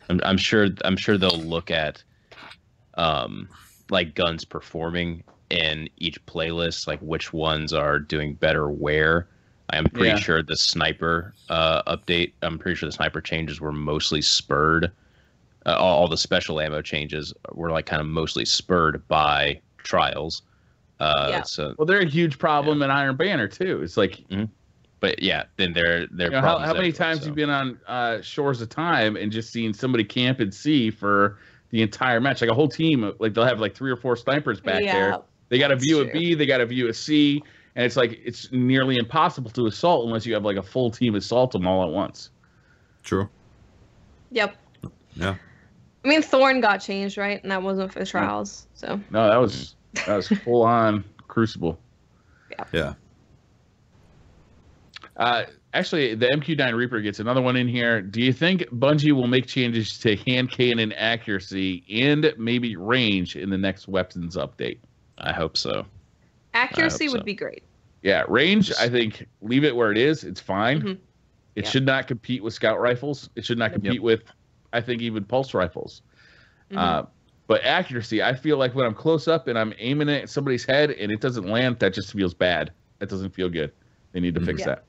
I'm sure they'll look at like guns performing in each playlist, like which ones are doing better where. I'm pretty sure the sniper update, I'm pretty sure the sniper changes were mostly spurred. All the special ammo changes were like kind of mostly spurred by trials. So, well, they're a huge problem in Iron Banner too. It's like, but yeah, then they're how many times you've been on Shores of Time and just seen somebody camp and C for the entire match, like a whole team, like they'll have like 3 or 4 snipers back there. They got a view of B, they got a view of C, and it's like it's nearly impossible to assault unless you have like a full team assault them all at once. True. Yep. Yeah. I mean, Thorn got changed, right? And that wasn't for Trials, so. No, that was full on Crucible. Yeah. Actually, the MQ9 Reaper gets another one in here. Do you think Bungie will make changes to hand cannon accuracy and maybe range in the next weapons update? I hope so. Accuracy would be great. Yeah, range, I think, leave it where it is. It's fine. Mm-hmm. It should not compete with scout rifles. It should not compete with, I think, even pulse rifles. But accuracy, I feel like when I'm close up and I'm aiming at somebody's head and it doesn't land, that just feels bad. That doesn't feel good. They need to fix that.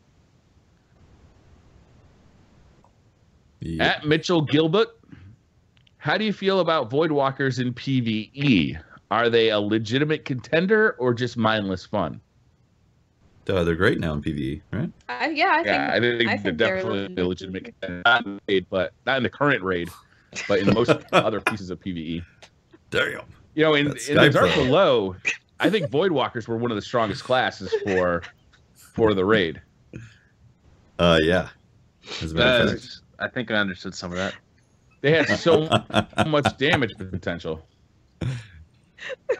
Yeah. At Mitchell Gilbert, how do you feel about Voidwalkers in PvE? Are they a legitimate contender or just mindless fun? They're great now in PvE, right? I think they're definitely a legitimate contender. Not in the raid, but not in the current raid, but in most other pieces of PvE. Damn. In the Dark Below, I think Voidwalkers were one of the strongest classes for the raid. Yeah. I think I understood some of that. They had so much damage potential.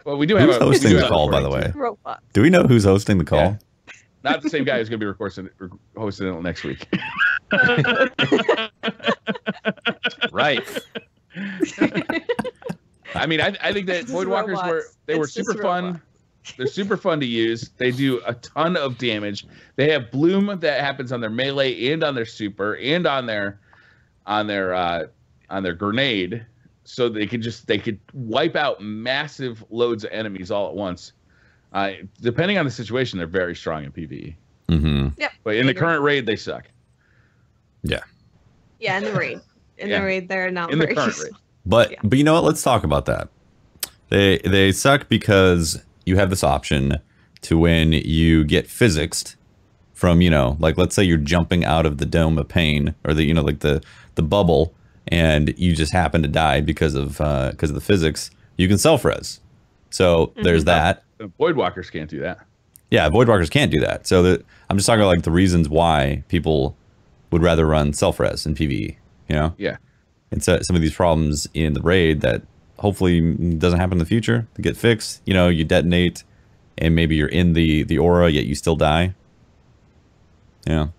Well, we do have who's hosting the call, by the way? Robot. Do we know who's hosting the call? Yeah. Not the same guy who's going to be hosting it next week. Right. I mean, I think that Voidwalkers were super fun. They're super fun to use. They do a ton of damage. They have bloom that happens on their melee and on their super and on their grenade, so they could wipe out massive loads of enemies all at once. Depending on the situation, they're very strong in PvE. Mm-hmm. Yep. But in the current raid, they suck. Yeah. Yeah, in the raid. The raid, they're not in very the current raid. But you know what? Let's talk about that. They suck because you have this option to when you get physicsed from, like let's say you're jumping out of the dome of pain or the bubble and you just happen to die because of the physics, you can self-res. So there's that. Voidwalkers can't do that. Yeah, Voidwalkers can't do that. So I'm just talking about like the reasons why people would rather run self-res in PvE, Yeah. And so some of these problems in the raid that hopefully doesn't happen in the future to get fixed. You detonate and maybe you're in the aura, yet you still die.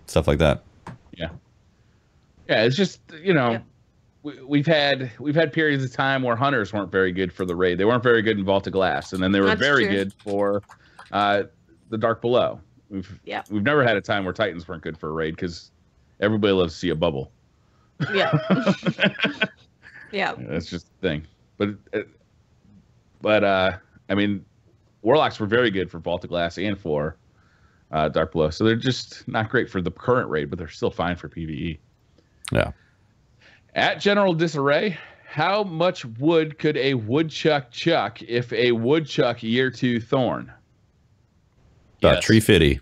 Stuff like that. Yeah. Yeah, it's just, we've had periods of time where hunters weren't very good for the raid. They weren't very good in Vault of Glass, and then they were very good for the Dark Below. We've never had a time where Titans weren't good for a raid because everybody loves to see a bubble. Yeah. Yeah. That's just the thing. but I mean, Warlocks were very good for Vault of Glass and for Dark Below, so they're just not great for the current raid, but they're still fine for PvE. Yeah. At General Disarray, how much wood could a woodchuck chuck if a woodchuck year 2 thorn? About Yes. 350.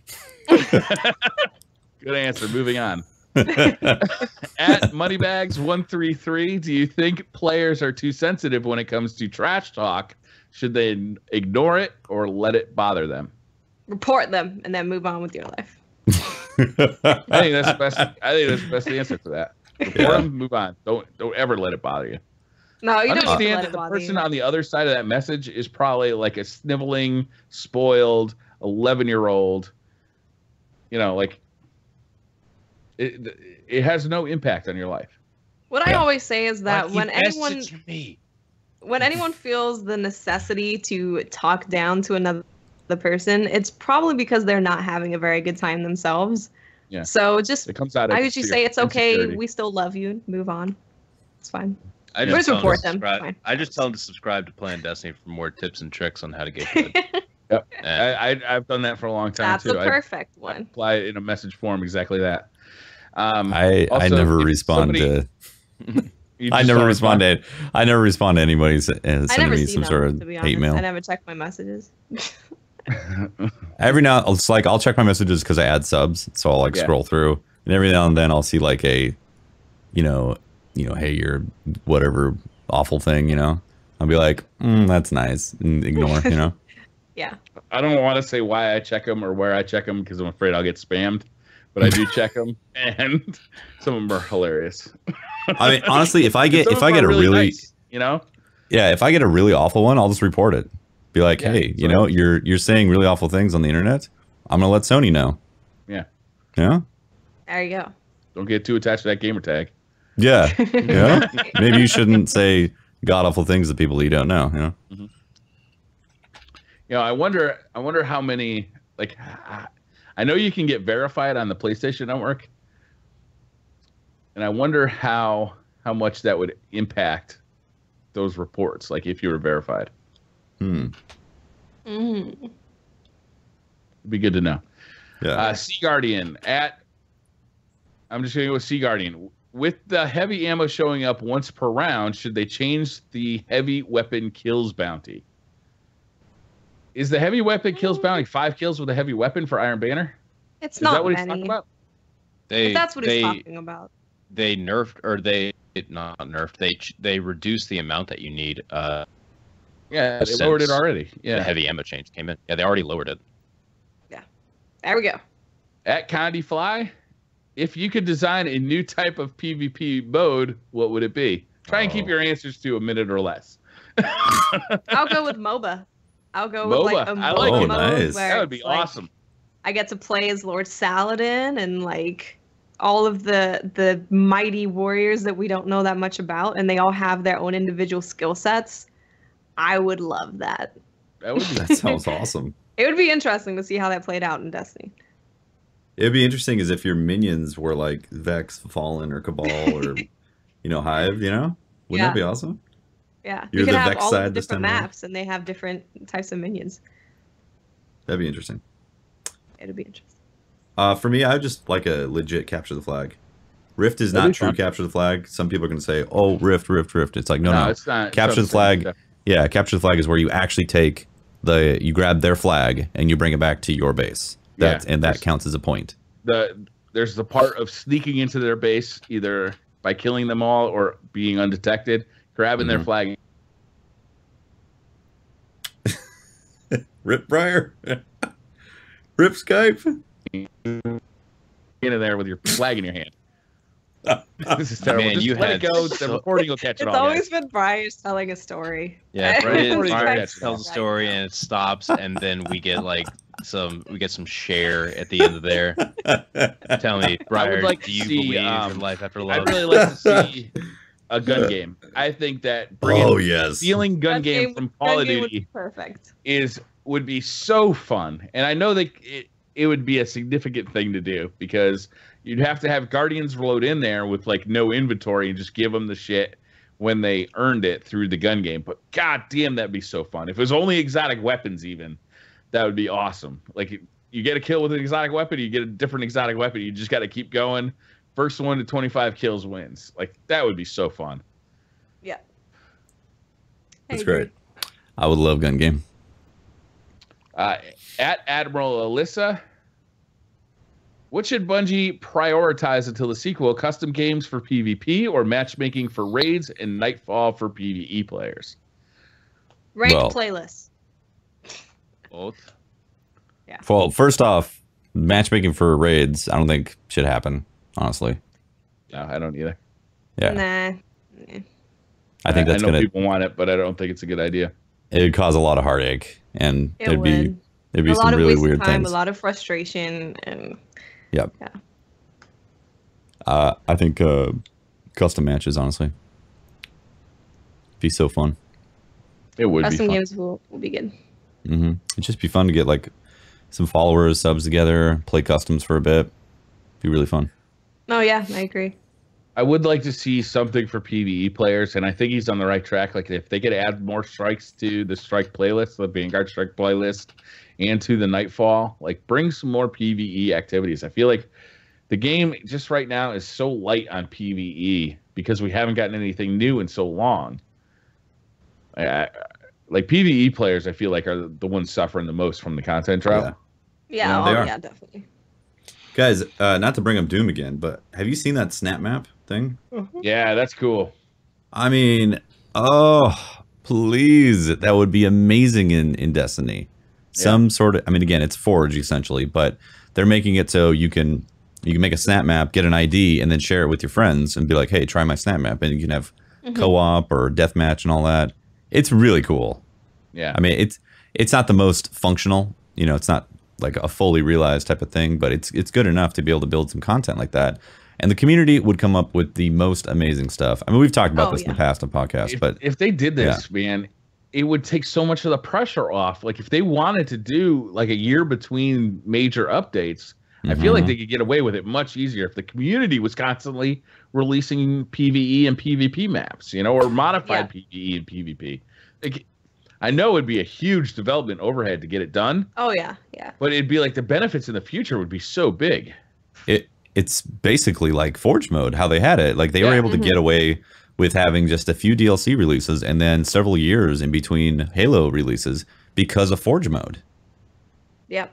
Good answer. Moving on. At Moneybags133, do you think players are too sensitive when it comes to trash talk? Should they ignore it or let it bother them? Report them and then move on with your life. I think that's the best. I think that's the best answer for that. Report them, move on. Don't ever let it bother you. No, you don't need to Understand let that it the bother person you. on the other side of that message is probably like a sniveling, spoiled 11-year-old. You know, like it has no impact on your life. What I always say is that when me. anyone feels the necessity to talk down to another person, it's probably because they're not having a very good time themselves. Yeah. So just It comes out of I usually say it's okay. insecurity. We still love you. Move on. It's fine. I Just tell report them to them. subscribe- Fine. I just tell them to subscribe to Planet Destiny for more tips and tricks on how to get good. Yep. And I've done that for a long time That's too. a perfect I one. apply it in a message form exactly that. I Also, never if respond somebody- to. You I just never don't respond to. I never respond to anybody I sending never me see some them, sort of to be hate honest. mail. I never check my messages. Every now, it's like I'll check my messages because I add subs, so I'll like Yeah. scroll through, and every now and then I'll see like a, hey, you're whatever awful thing, I'll be like, that's nice, and ignore, Yeah. I don't want to say why I check them or where I check them because I'm afraid I'll get spammed, but I do check them, and some of them are hilarious. I mean, honestly, if I get Some of them a are really nice, if I get a really awful one, I'll just report it. Be like, Yeah, hey, so- you're saying really awful things on the internet. I'm gonna let Sony know. Yeah. Yeah. There you go. Don't get too attached to that gamer tag. Yeah. Yeah. Maybe you shouldn't say god awful things to people you don't know. I wonder how many, like, I know you can get verified on the PlayStation Network, and I wonder how much that would impact those reports, like if you were verified. Mm. It'd be good to know. Yeah. Sea Guardian I'm just going to go with Sea Guardian. With the heavy ammo showing up once per round, should they change the heavy weapon kills bounty? Is the heavy weapon kills bounty 5 kills with a heavy weapon for Iron Banner? It's Is not that what he's many. talking about? If that's what he's talking about. They nerfed, or they not nerfed. They reduced the amount that you need. Yeah, they lowered it Since already. The Yeah. heavy ammo change came in. Yeah, they already lowered it. There we go. At Condi Fly, if you could design a new type of PvP mode, what would it be? Try and keep your answers to a minute or less. I'll go with MOBA. I'll go with like a MOBA. MOBA I like it. mode Nice. where That would be it's like, awesome. I get to play as Lord Saladin and like all of the mighty warriors that we don't know that much about, and they all have their own individual skill sets. I would love that. That would be That sounds awesome. It would be interesting to see how that played out in Destiny. It'd be interesting as if your minions were like Vex, Fallen, or Cabal, or Hive. Wouldn't Yeah. that be awesome? Yeah, You're you could the have Vex all side of the this different time around? maps, and they have different types of minions. That'd be interesting. It'd be interesting. For me, I would just like a legit capture the flag. Rift is That'd not be true fun. capture the flag. Some people are going to say, "Oh, Rift." It's like no. it's not. Capture the flag. Yeah, capture the flag is where you actually take you grab their flag and you bring it back to your base. That counts as a point. There's the part of sneaking into their base, either by killing them all or being undetected, grabbing their flag. Rip Briar. Rip Skype. Get in there with your flag in your hand. This is terrible. Man, Just you let had it go. so- The recording will catch it It's all. always guys. been Briar's telling a story. Yeah, I Brian Pretty respect much. tells a that. story and it stops, and then we get some share at the end of there. Tell me, Brian, like do you to see, believe in life after love? I'd really like to see a gun game. I think that bringing yes. stealing gun game from Call of Gun game would be Duty perfect. would be so fun, and I know that it would be a significant thing to do because you'd have to have Guardians load in there with like no inventory and just give them the shit when they earned it through the gun game. But god damn, that'd be so fun. If it was only exotic weapons, even, that would be awesome. Like you get a kill with an exotic weapon, you get a different exotic weapon. You just got to keep going. First one to 25 kills wins. Like that would be so fun. Yeah. That's great. I would love gun game. At Admiral Alyssa, what should Bungie prioritize until the sequel? Custom games for PvP or matchmaking for raids and Nightfall for PvE players? Ranked playlists. Both. Yeah. Well, first off, matchmaking for raids, I don't think should happen, honestly. No, I don't either. Yeah. Nah. I think that's I know gonna. people want it, but I don't think it's a good idea. It would cause a lot of heartache, and it'd be a some lot of really wasted weird time, things. a lot of frustration, and Yep. yeah. I think custom matches, honestly, be so fun. It would Custom be fun. games will be good. Mm-hmm. It'd just be fun to get like some followers, subs together, play customs for a bit. Be really fun. Oh yeah, I agree. I would like to see something for PvE players, and I think he's on the right track. Like if they could add more strikes to the strike playlist, the Vanguard strike playlist, and to the Nightfall, like bring some more PvE activities. I feel like the game just right now is so light on PvE because we haven't gotten anything new in so long. Like PvE players, I feel like are the ones suffering the most from the content drought. Yeah, they are. yeah, definitely. Guys, not to bring up Doom again, but have you seen that snap map thing? Yeah, that's cool. I mean, oh, please, that would be amazing in Destiny. Some sort of, I mean, again, it's Forge essentially, but they're making it so you can make a snap map, get an ID, and then share it with your friends and be like, hey, try my snap map, and you can have co-op or deathmatch and all that. It's really cool. Yeah, I mean, it's not the most functional, you know, it's not like a fully realized type of thing, but it's good enough to be able to build some content like that. And the community would come up with the most amazing stuff. I mean, we've talked about this in the past on podcasts, but if they did this, man, it would take so much of the pressure off. Like if they wanted to do like a year between major updates, I feel like they could get away with it much easier if the community was constantly releasing PvE and PvP maps, you know, or modified PvE and PvP. Like, I know it'd be a huge development overhead to get it done. Oh yeah, yeah. But it'd be like the benefits in the future would be so big. It's basically like Forge mode, how they had it. Like they were able to get away with having just a few DLC releases and then several years in between Halo releases because of Forge mode. Yep.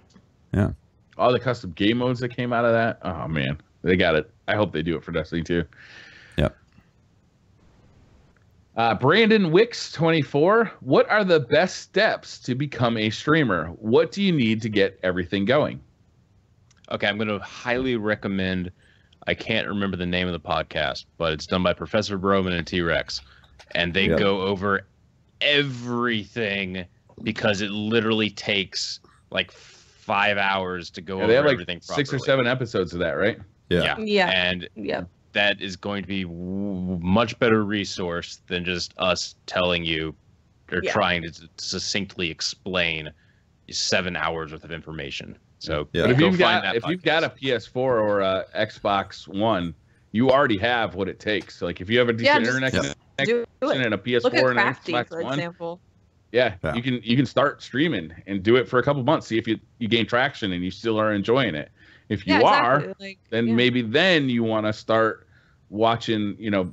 Yeah. All the custom game modes that came out of that. Oh man, they got it. I hope they do it for Destiny 2. Yep. Brandon Wicks 24. What are the best steps to become a streamer? What do you need to get everything going? Okay, I'm going to highly recommend. I can't remember the name of the podcast, but it's done by Professor Broman and T-Rex, and they go over everything because it literally takes like 5 hours to go over they have like everything 6 or properly. 7 episodes of that, right? Yeah. And that is going to be much better resource than just us telling you or trying to succinctly explain 7 hours worth of information. So but if you've got a PS4 or a Xbox One, you already have what it takes. So like if you have a decent internet connection and a PS4 Look at and an Crafty, Xbox for One, example. you can start streaming and do it for a couple months. See if you gain traction and you still are enjoying it. If you are, then maybe then you want to start watching, you know,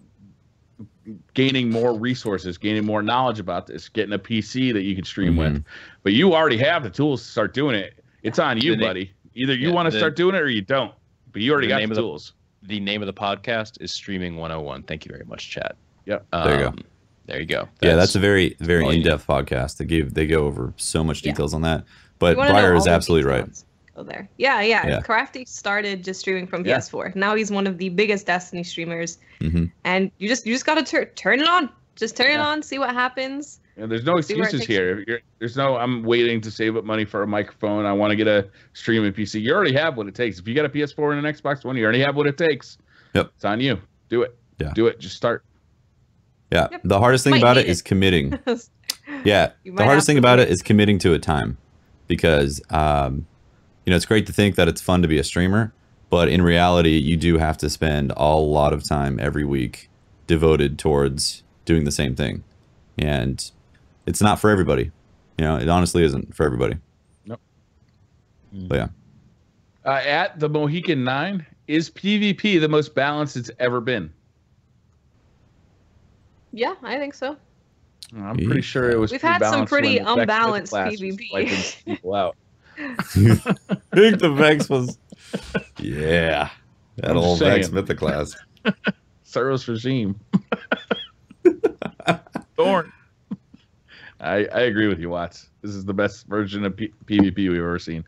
gaining more resources, gaining more knowledge about this, getting a PC that you can stream with. But you already have the tools to start doing it. It's on you, buddy. Either you want to start doing it or you don't. But you already got the tools. The name of the podcast is Streaming 101. Thank you very much, chat. Yep. There you go. There you go. That's a very in-depth podcast. They go over so much details on that. But Briar is absolutely right. Go there. Yeah. Crafty started just streaming from PS4. Now he's one of the biggest Destiny streamers. And you just got to turn it on. Just turn it on, see what happens. Yeah, there's no excuses here. There's no, I'm waiting to save up money for a microphone. I want to get a streaming PC. You already have what it takes. If you got a PS4 and an Xbox One, you already have what it takes. Yep. It's on you. Do it. Yeah. Do it. Just start. Yeah. Yep. The hardest thing about it is committing. The hardest thing about it is committing to a time, because you know, it's great to think that it's fun to be a streamer, but in reality, you do have to spend a lot of time every week devoted towards doing the same thing, and it's not for everybody. You know, it honestly isn't for everybody. Nope. But yeah. At the Mohican 9, is PvP the most balanced it's ever been? Yeah, I think so. I'm pretty sure it was. We've had some balanced pretty when the Vex unbalanced class was PvP. wiping people out. I think the Vex was. Yeah. That I'm old just Vex saying. Mythic class. Cerberus regime. Thorn. I agree with you, Watts. This is the best version of PvP we've ever seen.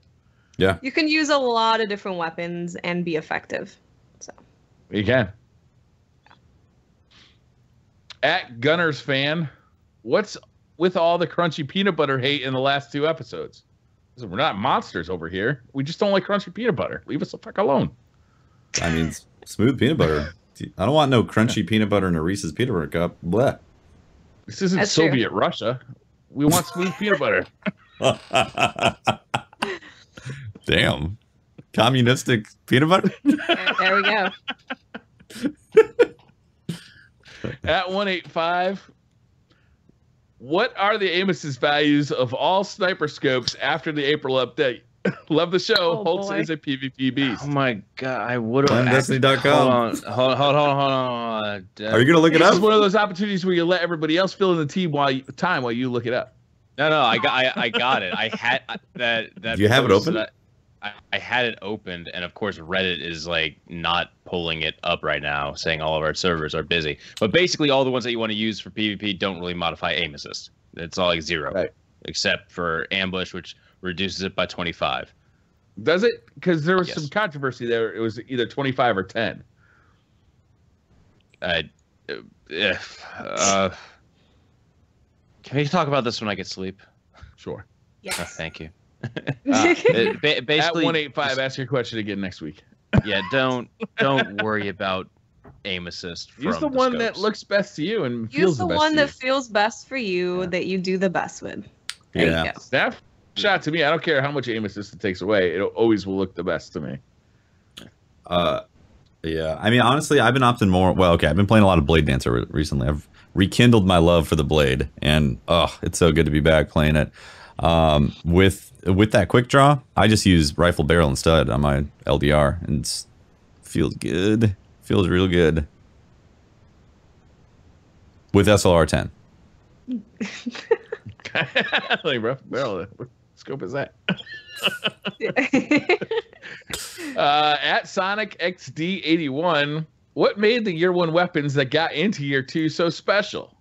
Yeah. You can use a lot of different weapons and be effective. So You can. At Gunner's fan, what's with all the crunchy peanut butter hate in the last 2 episodes? We're not monsters over here. We just don't like crunchy peanut butter. Leave us the fuck alone. I mean, smooth peanut butter. I don't want no crunchy peanut butter in a Reese's peanut butter cup. Blech. This isn't That's true. Soviet Russia. We want smooth peanut butter. Damn. Communistic peanut butter? there we go. At 185, what are the Amos's values of all sniper scopes after the April update? Love the show. Oh, Holtz boy. is a PvP beast. Oh my god, I would have. Destiny.com. Hold on. Are you going to look it This is up? one of those opportunities where you let everybody else fill in the team while you look it up. No, I got it. I had that. Do you have it post open? that I had it opened, and of course Reddit is like not pulling it up right now, saying all of our servers are busy. But basically, all the ones that you want to use for PvP don't really modify aim assist. It's all like 0, Right. except for ambush, which reduces it by 25. Does it? Because there was Yes. some controversy there. It was either 25 or 10. Can we talk about this when I get sleep? Sure. Yes. Thank you. At Basically, 185, ask your question again next week. yeah, don't worry about aim assist. Use from the one that scopes. looks best to you and Use feels the the best one to that you. feels best for you, that you do the best with. There Yeah. you go. Snapshot to me, I don't care how much aim assist it takes away. It always will look the best to me. Yeah. I mean, honestly, I've been opting more. Well, okay, I've been playing a lot of Blade Dancer recently. I've rekindled my love for the Blade, and it's so good to be back playing it. With that quick draw, I just use rifle barrel instead on my LDR, and it feels good. Feels real good. With SLR 10. Like rough barrel. What scope is that? At Sonic XD81, what made the year 1 weapons that got into year 2 so special?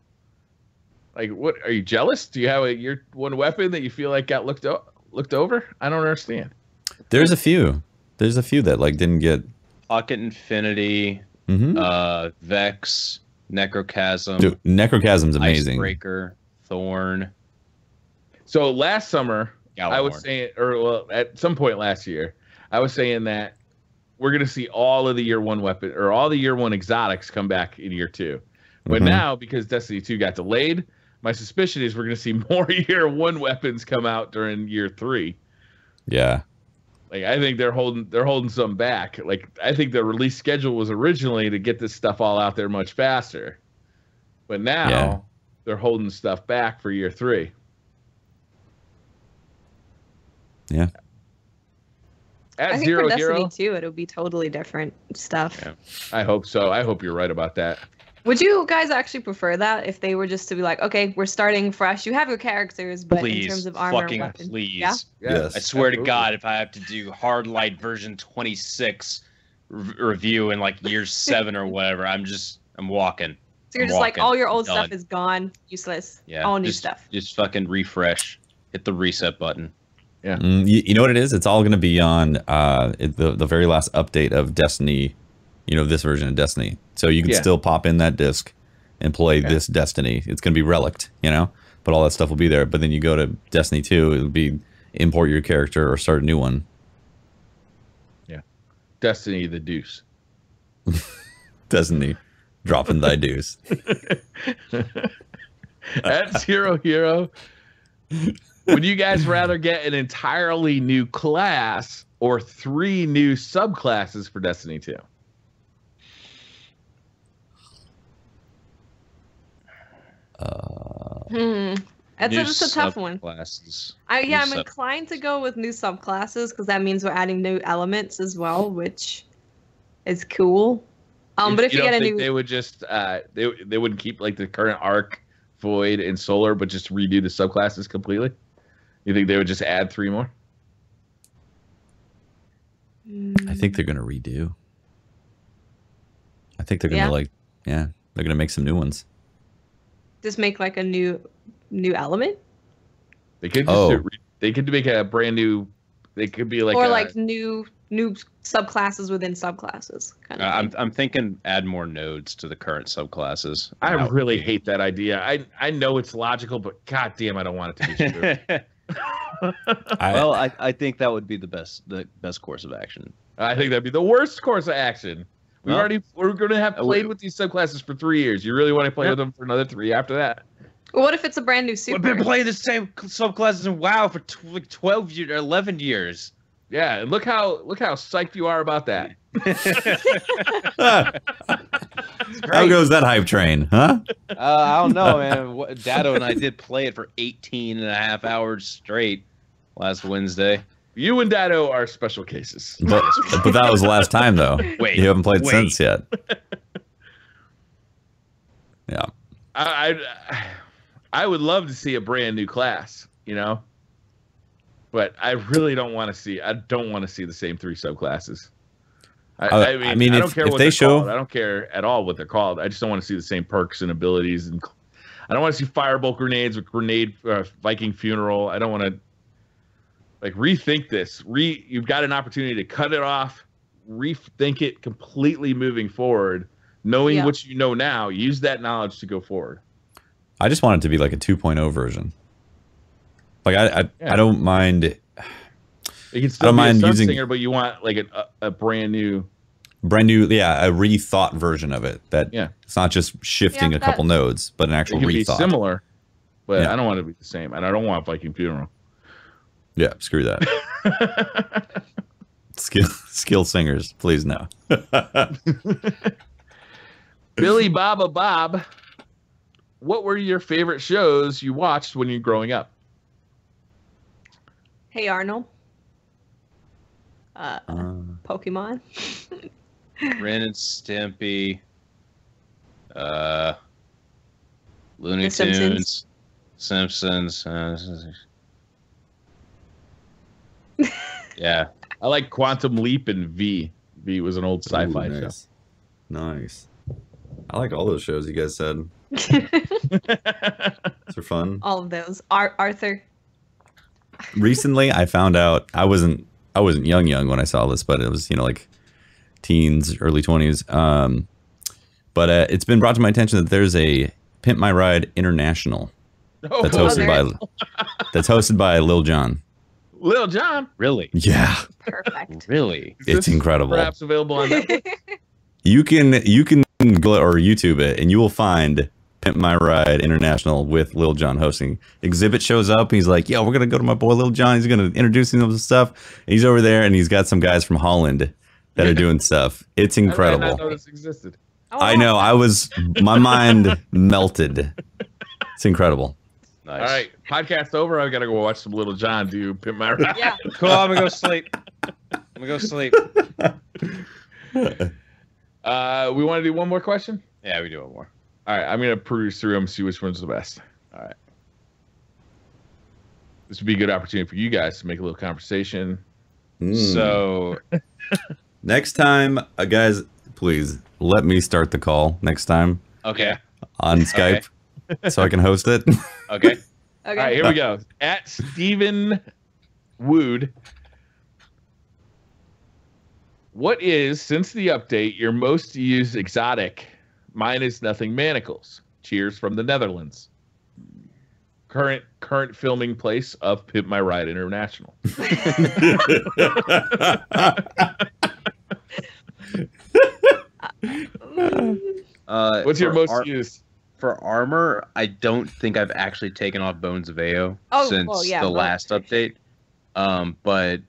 Like, what are you jealous? Do you have a year 1 weapon that you feel like got looked over? I don't understand. There's a few. There's a few that like didn't get. Pocket Infinity, Vex, Necrochasm, Dude, Necrochasm's amazing. Icebreaker, Thorn. So last summer, I was Gallahorn. saying, or well, at some point last year, I was saying that we're going to see all of the year 1 weapon or all the year 1 exotics come back in year 2. But now, because Destiny 2 got delayed, my suspicion is we're going to see more year 1 weapons come out during year 3. Yeah. Like, I think they're holding some back. Like, I think the release schedule was originally to get this stuff all out there much faster, but now they're holding stuff back for year 3. Yeah. At I think Zero for Destiny Hero, 2, it'll be totally different stuff. Yeah. I hope so. I hope you're right about that. Would you guys actually prefer that if they were just to be like, okay, we're starting fresh. You have your characters, but Please, in terms of armor and fucking weapons, please. yeah. Yes. I swear to absolutely. God, if I have to do Hard Light version 26 review in like year 7 or whatever, I'm walking. So you're I'm just like, walking. all your old Done. stuff is gone, useless. Yeah, all new just, stuff. Just fucking refresh. Hit the reset button. You know what it is? It's all going to be on the very last update of Destiny, this version of Destiny. So you can still pop in that disc and play this Destiny. It's going to be relicked, but all that stuff will be there. But then you go to Destiny 2, it'll be import your character or start a new one. Yeah. Destiny the deuce. Destiny, dropping thy deuce. At Zero Hero, would you guys rather get an entirely new class or 3 new subclasses for Destiny 2? It's a tough one. Classes. I'm inclined to go with new subclasses because that means we're adding new elements as well, which is cool. But if you get a new, they would just they wouldn't keep like the current arc, void, and solar, but just redo the subclasses completely. You think they would just add 3 more? I think they're gonna redo. I think they're gonna they're gonna make some new ones. Just make like a new element. They could just they could make a brand new. They could be like like new subclasses within subclasses. Kind of I'm thinking add more nodes to the current subclasses. I really hate that idea. I know it's logical, but goddamn, I don't want it to be true. I think that would be the best course of action. I think that'd be the worst course of action. We're going to have played with these subclasses for 3 years. You really want to play with them for another 3 after that? Well, what if it's a brand new super? We've been playing the same subclasses in WoW for 12 years, 11 years. Yeah, and look how psyched you are about that. How goes that hype train, huh? I don't know, man. Dado and I did play it for 18 and a half hours straight last Wednesday. You and Dado are special cases. But that was the last time, though. Wait, you haven't played since yet. Yeah. I would love to see a brand new class, but I really don't want to see. I don't want to see the same 3 subclasses. I mean, I don't care what they're called. I don't care at all what they're called. I just don't want to see the same perks and abilities, and I don't want to see firebolt grenades with Viking funeral. I don't want to rethink this. You've got an opportunity to cut it off, rethink it completely moving forward, knowing what you know now. Use that knowledge to go forward. I just want it to be like a 2.0 version. Like I don't mind. It can still be a Sunsinger, but you want like a brand new, a rethought version of it. That it's not just shifting a couple nodes, but an actual rethought. It can be similar, but I don't want it to be the same, and I don't want Viking funeral. Yeah, screw that. Skill singers, please no. Billy Bob, what were your favorite shows you watched when you were growing up? Hey Arnold. Pokemon. Ren and Stimpy. Looney Tunes. Simpsons. Yeah. I like Quantum Leap and V. V was an old sci-fi show. Nice. I like all those shows you guys said. They're fun. All of those. Arthur. Recently, I found out I wasn't young when I saw this, but it was like teens, early 20s. But it's been brought to my attention that there's a Pimp My Ride International that's hosted by Lil Jon. Lil Jon, really? Yeah. Perfect. Really? It's incredible. Perhaps available on Netflix. You can go or YouTube it, and you will find Pimp My Ride International with Lil Jon hosting. Exhibit shows up. He's like, "Yo, we're gonna go to my boy Lil Jon. He's gonna introduce him to stuff." And he's over there, and he's got some guys from Holland that are doing stuff. It's incredible. I did not know this existed. I know. My mind melted. It's incredible. Nice. All right, podcast over. I gotta go watch some Lil Jon do Pimp My Ride. Yeah. Cool. I'm gonna go sleep. We want to do one more question? Yeah, we do one more. All right, I'm going to peruse through them and see which one's the best. All right. This would be a good opportunity for you guys to make a little conversation. So, next time, guys, please let me start the call next time. Okay. On Skype, so I can host it. Okay. All right, here we go. At Stephen Wood. What is, since the update, your most used exotic? Mine is Nothing Manacles. Cheers from the Netherlands. Current filming place of Pimp My Ride International. What's your most used? For armor, I don't think I've actually taken off Bones of AO since the last update. But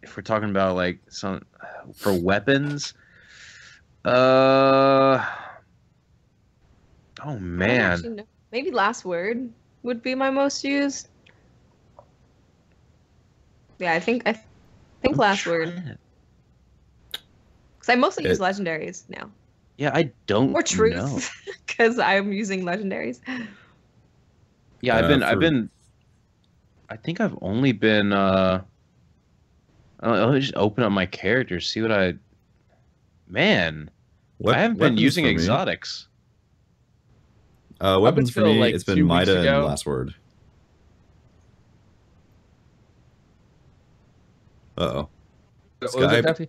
if we're talking about like for weapons, oh man, maybe Last Word. would be my most used. Yeah, I think last word. Because I mostly use legendaries now. Yeah, I don't Or truth, because I'm using legendaries. Yeah, I think I've only been let me just open up my characters, see what I haven't been using exotics. Weapons for me, it's been Mida and last word. Uh-oh. Skype.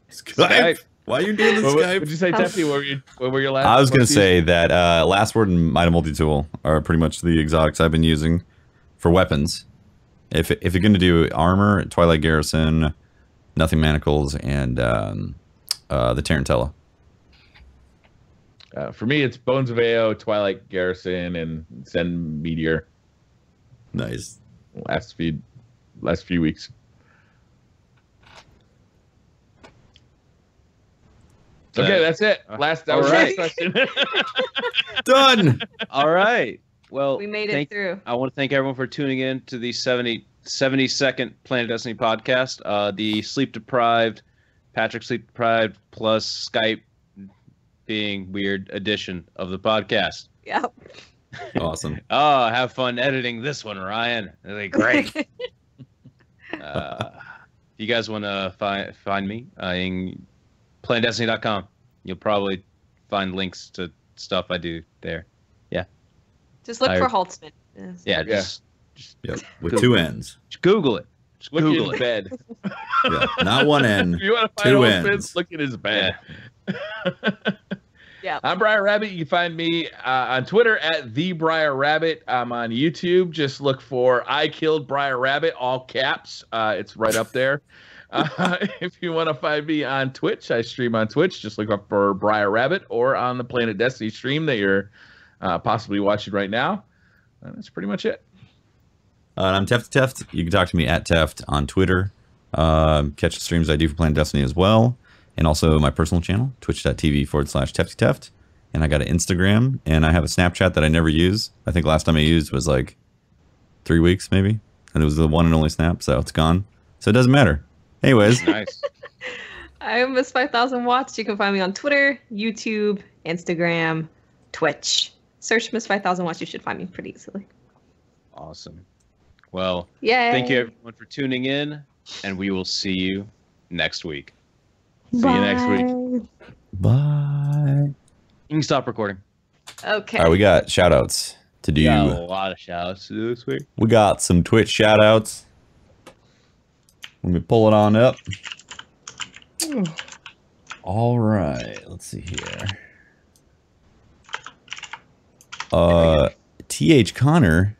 Skype. Why are you doing the Skype? What did you say, Tefty? What were your last? I was going to say that last word and Mida multi-tool are pretty much the exotics I've been using for weapons. If you're going to do armor, Twilight Garrison, Nothing Manacles, and the Tarantella. For me, it's Bones of Ao, Twilight Garrison, and Zen Meteor. Nice. Last few weeks. Okay, that's it. Last question. Done. All right. Well, we made it through. I want to thank everyone for tuning in to the 72nd Planet Destiny podcast. The sleep deprived, Patrick sleep deprived plus Skype being weird edition of the podcast. Yep. Awesome. Oh, have fun editing this one, Ryan. It'll be great. If you guys want to find me in planetdestiny.com, you'll probably find links to stuff I do there. Yeah. Just look for Holtzman. Yes. Yeah. Just with two N's. Just Google it. Just look Google in his bed. Yeah, not one N. If you want to find Holtzman, look in his bed. Yeah. I'm Briar Rabbit. You can find me on Twitter at @TheBriarRabbit. I'm on YouTube. Just look for I Killed Briar Rabbit, all caps. It's right up there. If you want to find me on Twitch, I stream on Twitch. Just look up for Briar Rabbit, or on the Planet Destiny stream that you're possibly watching right now. And that's pretty much it. I'm Teft. You can talk to me at Teft on Twitter. Catch the streams I do for Planet Destiny as well. And also my personal channel, twitch.tv/TeftyTeft. And I got an Instagram, and I have a Snapchat that I never use. I think last time I used was like 3 weeks, maybe. And it was the one and only Snap, so it's gone. So it doesn't matter. Anyways. Nice. I'm Miss 5000 Watts. You can find me on Twitter, YouTube, Instagram, Twitch. Search Miss 5000 Watts. You should find me pretty easily. Awesome. Well, yay. Thank you everyone for tuning in, and we will see you next week. See you next week. Bye. You can stop recording. Okay. All right, we got shoutouts to do. Got a lot of shoutouts to do this week. We got some Twitch shoutouts. Let me pull it on up. All right, let's see here. TH Connor,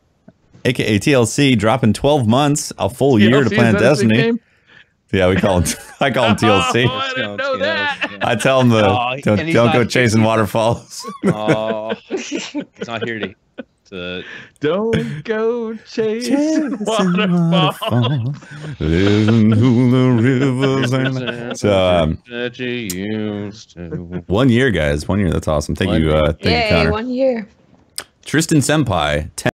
aka TLC, dropping 12 months, a full year to Planet Destiny. Yeah, we call him. I call him TLC. Oh, I didn't know that. I tell him don't go chasing waterfalls. Oh, it's not here to don't go chasing waterfalls. Listen to the rivers and so that you used to. 1 year, guys. 1 year. That's awesome. Thank you. Thank you, Connor. 1 year. Tristan Senpai.